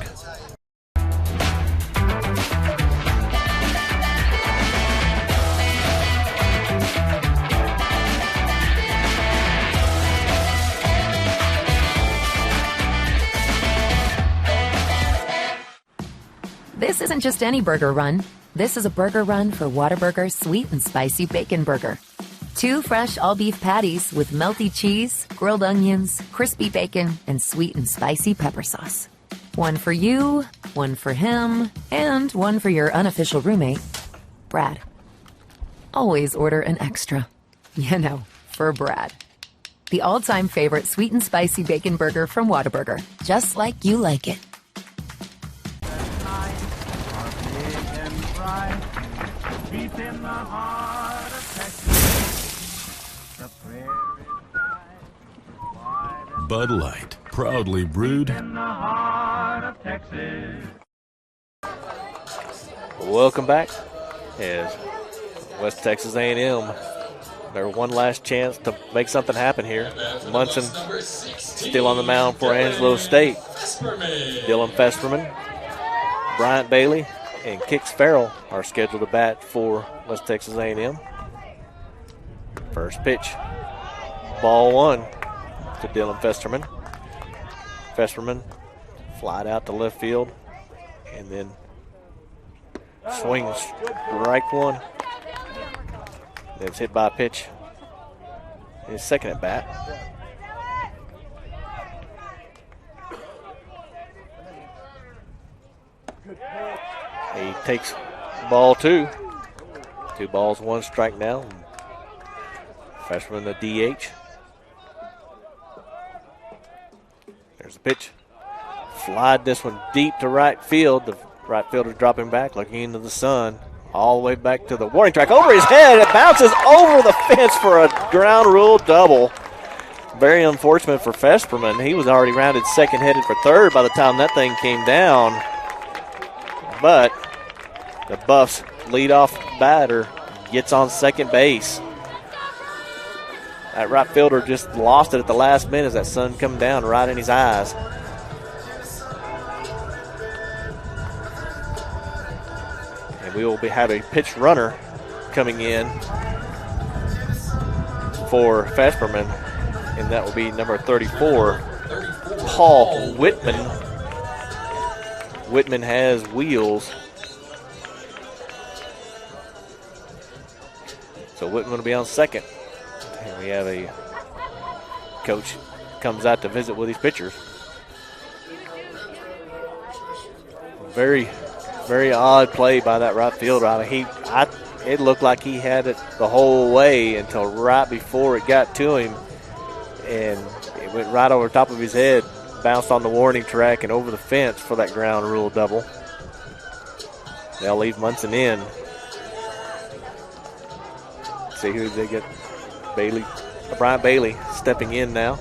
This isn't just any burger run. This is a burger run for Whataburger Sweet and Spicy Bacon Burger. 2 fresh all-beef patties with melty cheese, grilled onions, crispy bacon, and sweet and spicy pepper sauce. 1 for you, 1 for him, and 1 for your unofficial roommate, Brad. Always order an extra. You know, for Brad. The all-time favorite sweet and spicy bacon burger from Whataburger. Just like you like it. Bud Light, proudly brewed Welcome back. As West Texas A&M, their one last chance to make something happen here. Munson still on the mound for Angelo State. Dylan Festerman, Bryant Bailey, and Kix Farrell are scheduled to bat for West Texas A&M. First pitch, ball one to Dylan Festerman. Festerman flied out to left field and then swings strike one. It's hit by a pitch. His second at bat. He takes ball two. 2 balls, 1 strike now. Freshman the DH. There's the pitch. Flied this one deep to right field. The right fielder dropping back, looking into the sun. All the way back to the warning track. Over his head. It bounces over the fence for a ground rule double. Very unfortunate for Festerman. He was already rounded second, headed for third by the time that thing came down. But the Buffs leadoff batter gets on second base. That right fielder just lost it at the last minute as that sun come down right in his eyes. And we will have a pitch runner coming in for Festerman, and that will be number 34, Paul Whitman. Whitman has wheels. So Whitman will be on second. And we have a coach comes out to visit with his pitchers. Very, very odd play by that right fielder. It looked like he had it the whole way until right before it got to him, and it went right over the top of his head, bounced on the warning track and over the fence for that ground rule double. They'll leave Munson in. See who they get. Bryant Bailey stepping in now.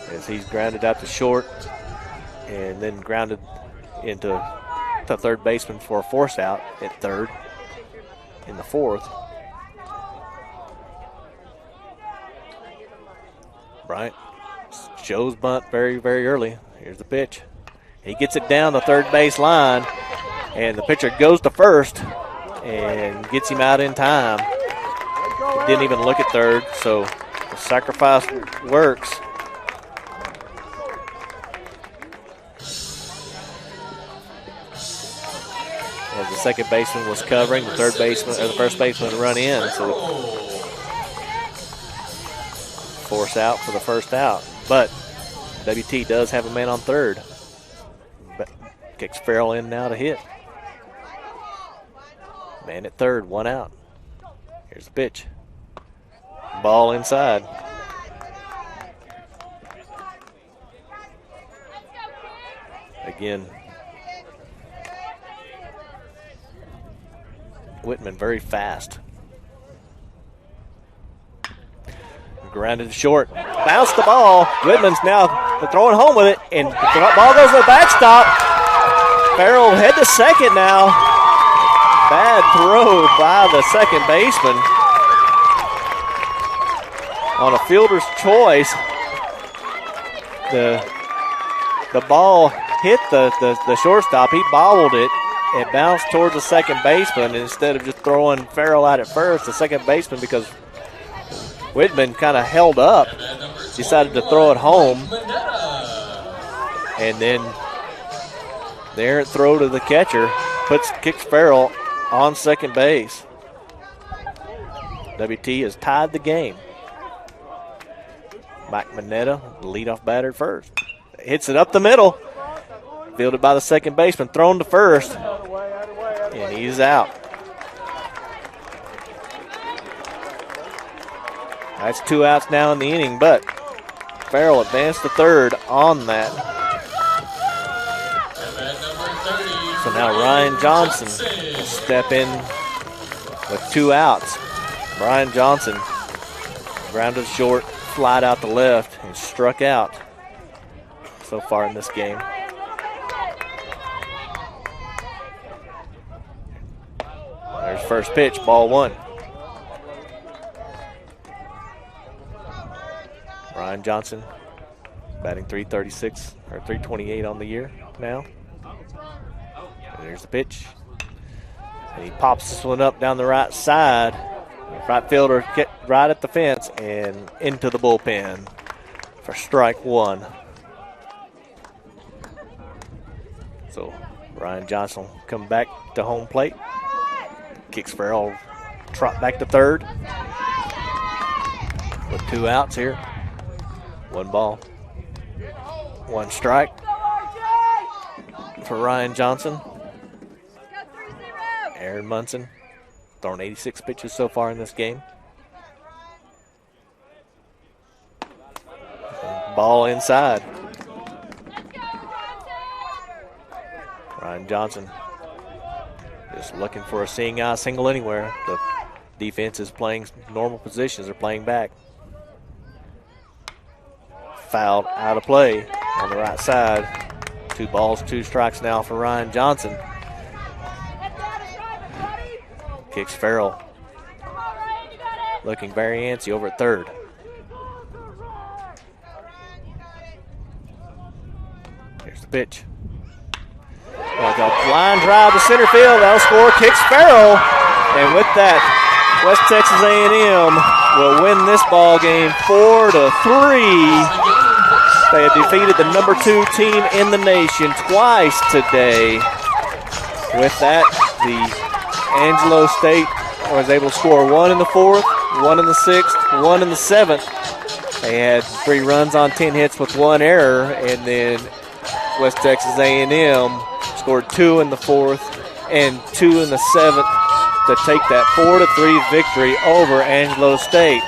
As he's grounded out to short and then grounded into the third baseman for a force out at third in the fourth. Bryant shows bunt very, very early. Here's the pitch. He gets it down the third base line, and the pitcher goes to first and gets him out in time. Didn't even look at third, so the sacrifice works. As the second baseman was covering, the third baseman or the first baseman run in, so force out for the first out. But WT does have a man on third. But kicks Farrell in now to hit. Man at third, 1 out. Here's the pitch. Ball inside. Again, Whitman very fast. Grounded to short. Bounced the ball. Whitman's now throwing home with it, and the ball goes to the backstop. Farrell head to second now. Bad throw by the second baseman on a fielder's choice. The ball hit the shortstop. He bobbled it. It bounced towards the second baseman, and instead of just throwing Farrell out at first, the second baseman, because Whitman kind of held up, decided to throw it home. And then the errant throw to the catcher kicks Farrell on second base. WT has tied the game. Mike Manetta, the leadoff batter at first. Hits it up the middle. Fielded by the second baseman, thrown to first. And he's out. That's 2 outs now in the inning, but Farrell advanced to third on that. So now Ryan Johnson will step in with 2 outs. Brian Johnson grounded short, flied out the left and struck out so far in this game. There's first pitch, ball 1. Ryan Johnson batting .336 or .328 on the year now. And there's the pitch. And he pops this one up down the right side. Right fielder get right at the fence and into the bullpen for strike 1. So Ryan Johnson will come back to home plate. Kicks Farrell, trot back to third. With 2 outs here. 1 ball, 1 strike for Ryan Johnson. Aaron Munson thrown 86 pitches so far in this game. Ball inside. Ryan Johnson just looking for a seeing eye single anywhere. The defense is playing normal positions. They're playing back. Fouled out of play on the right side. 2 balls, 2 strikes now for Ryan Johnson. Kicks Farrell. Looking very antsy over at third. Here's the pitch. Like a line drive to center field. That'll score. Kicks Farrell. And with that, West Texas A&M will win this ball game 4-3. They have defeated the number 2 team in the nation twice today. With that, the Angelo State was able to score 1 in the 4th, 1 in the 6th, 1 in the 7th. They had 3 runs on 10 hits with 1 error, and then West Texas A&M scored 2 in the 4th and 2 in the 7th to take that 4-3 victory over Angelo State.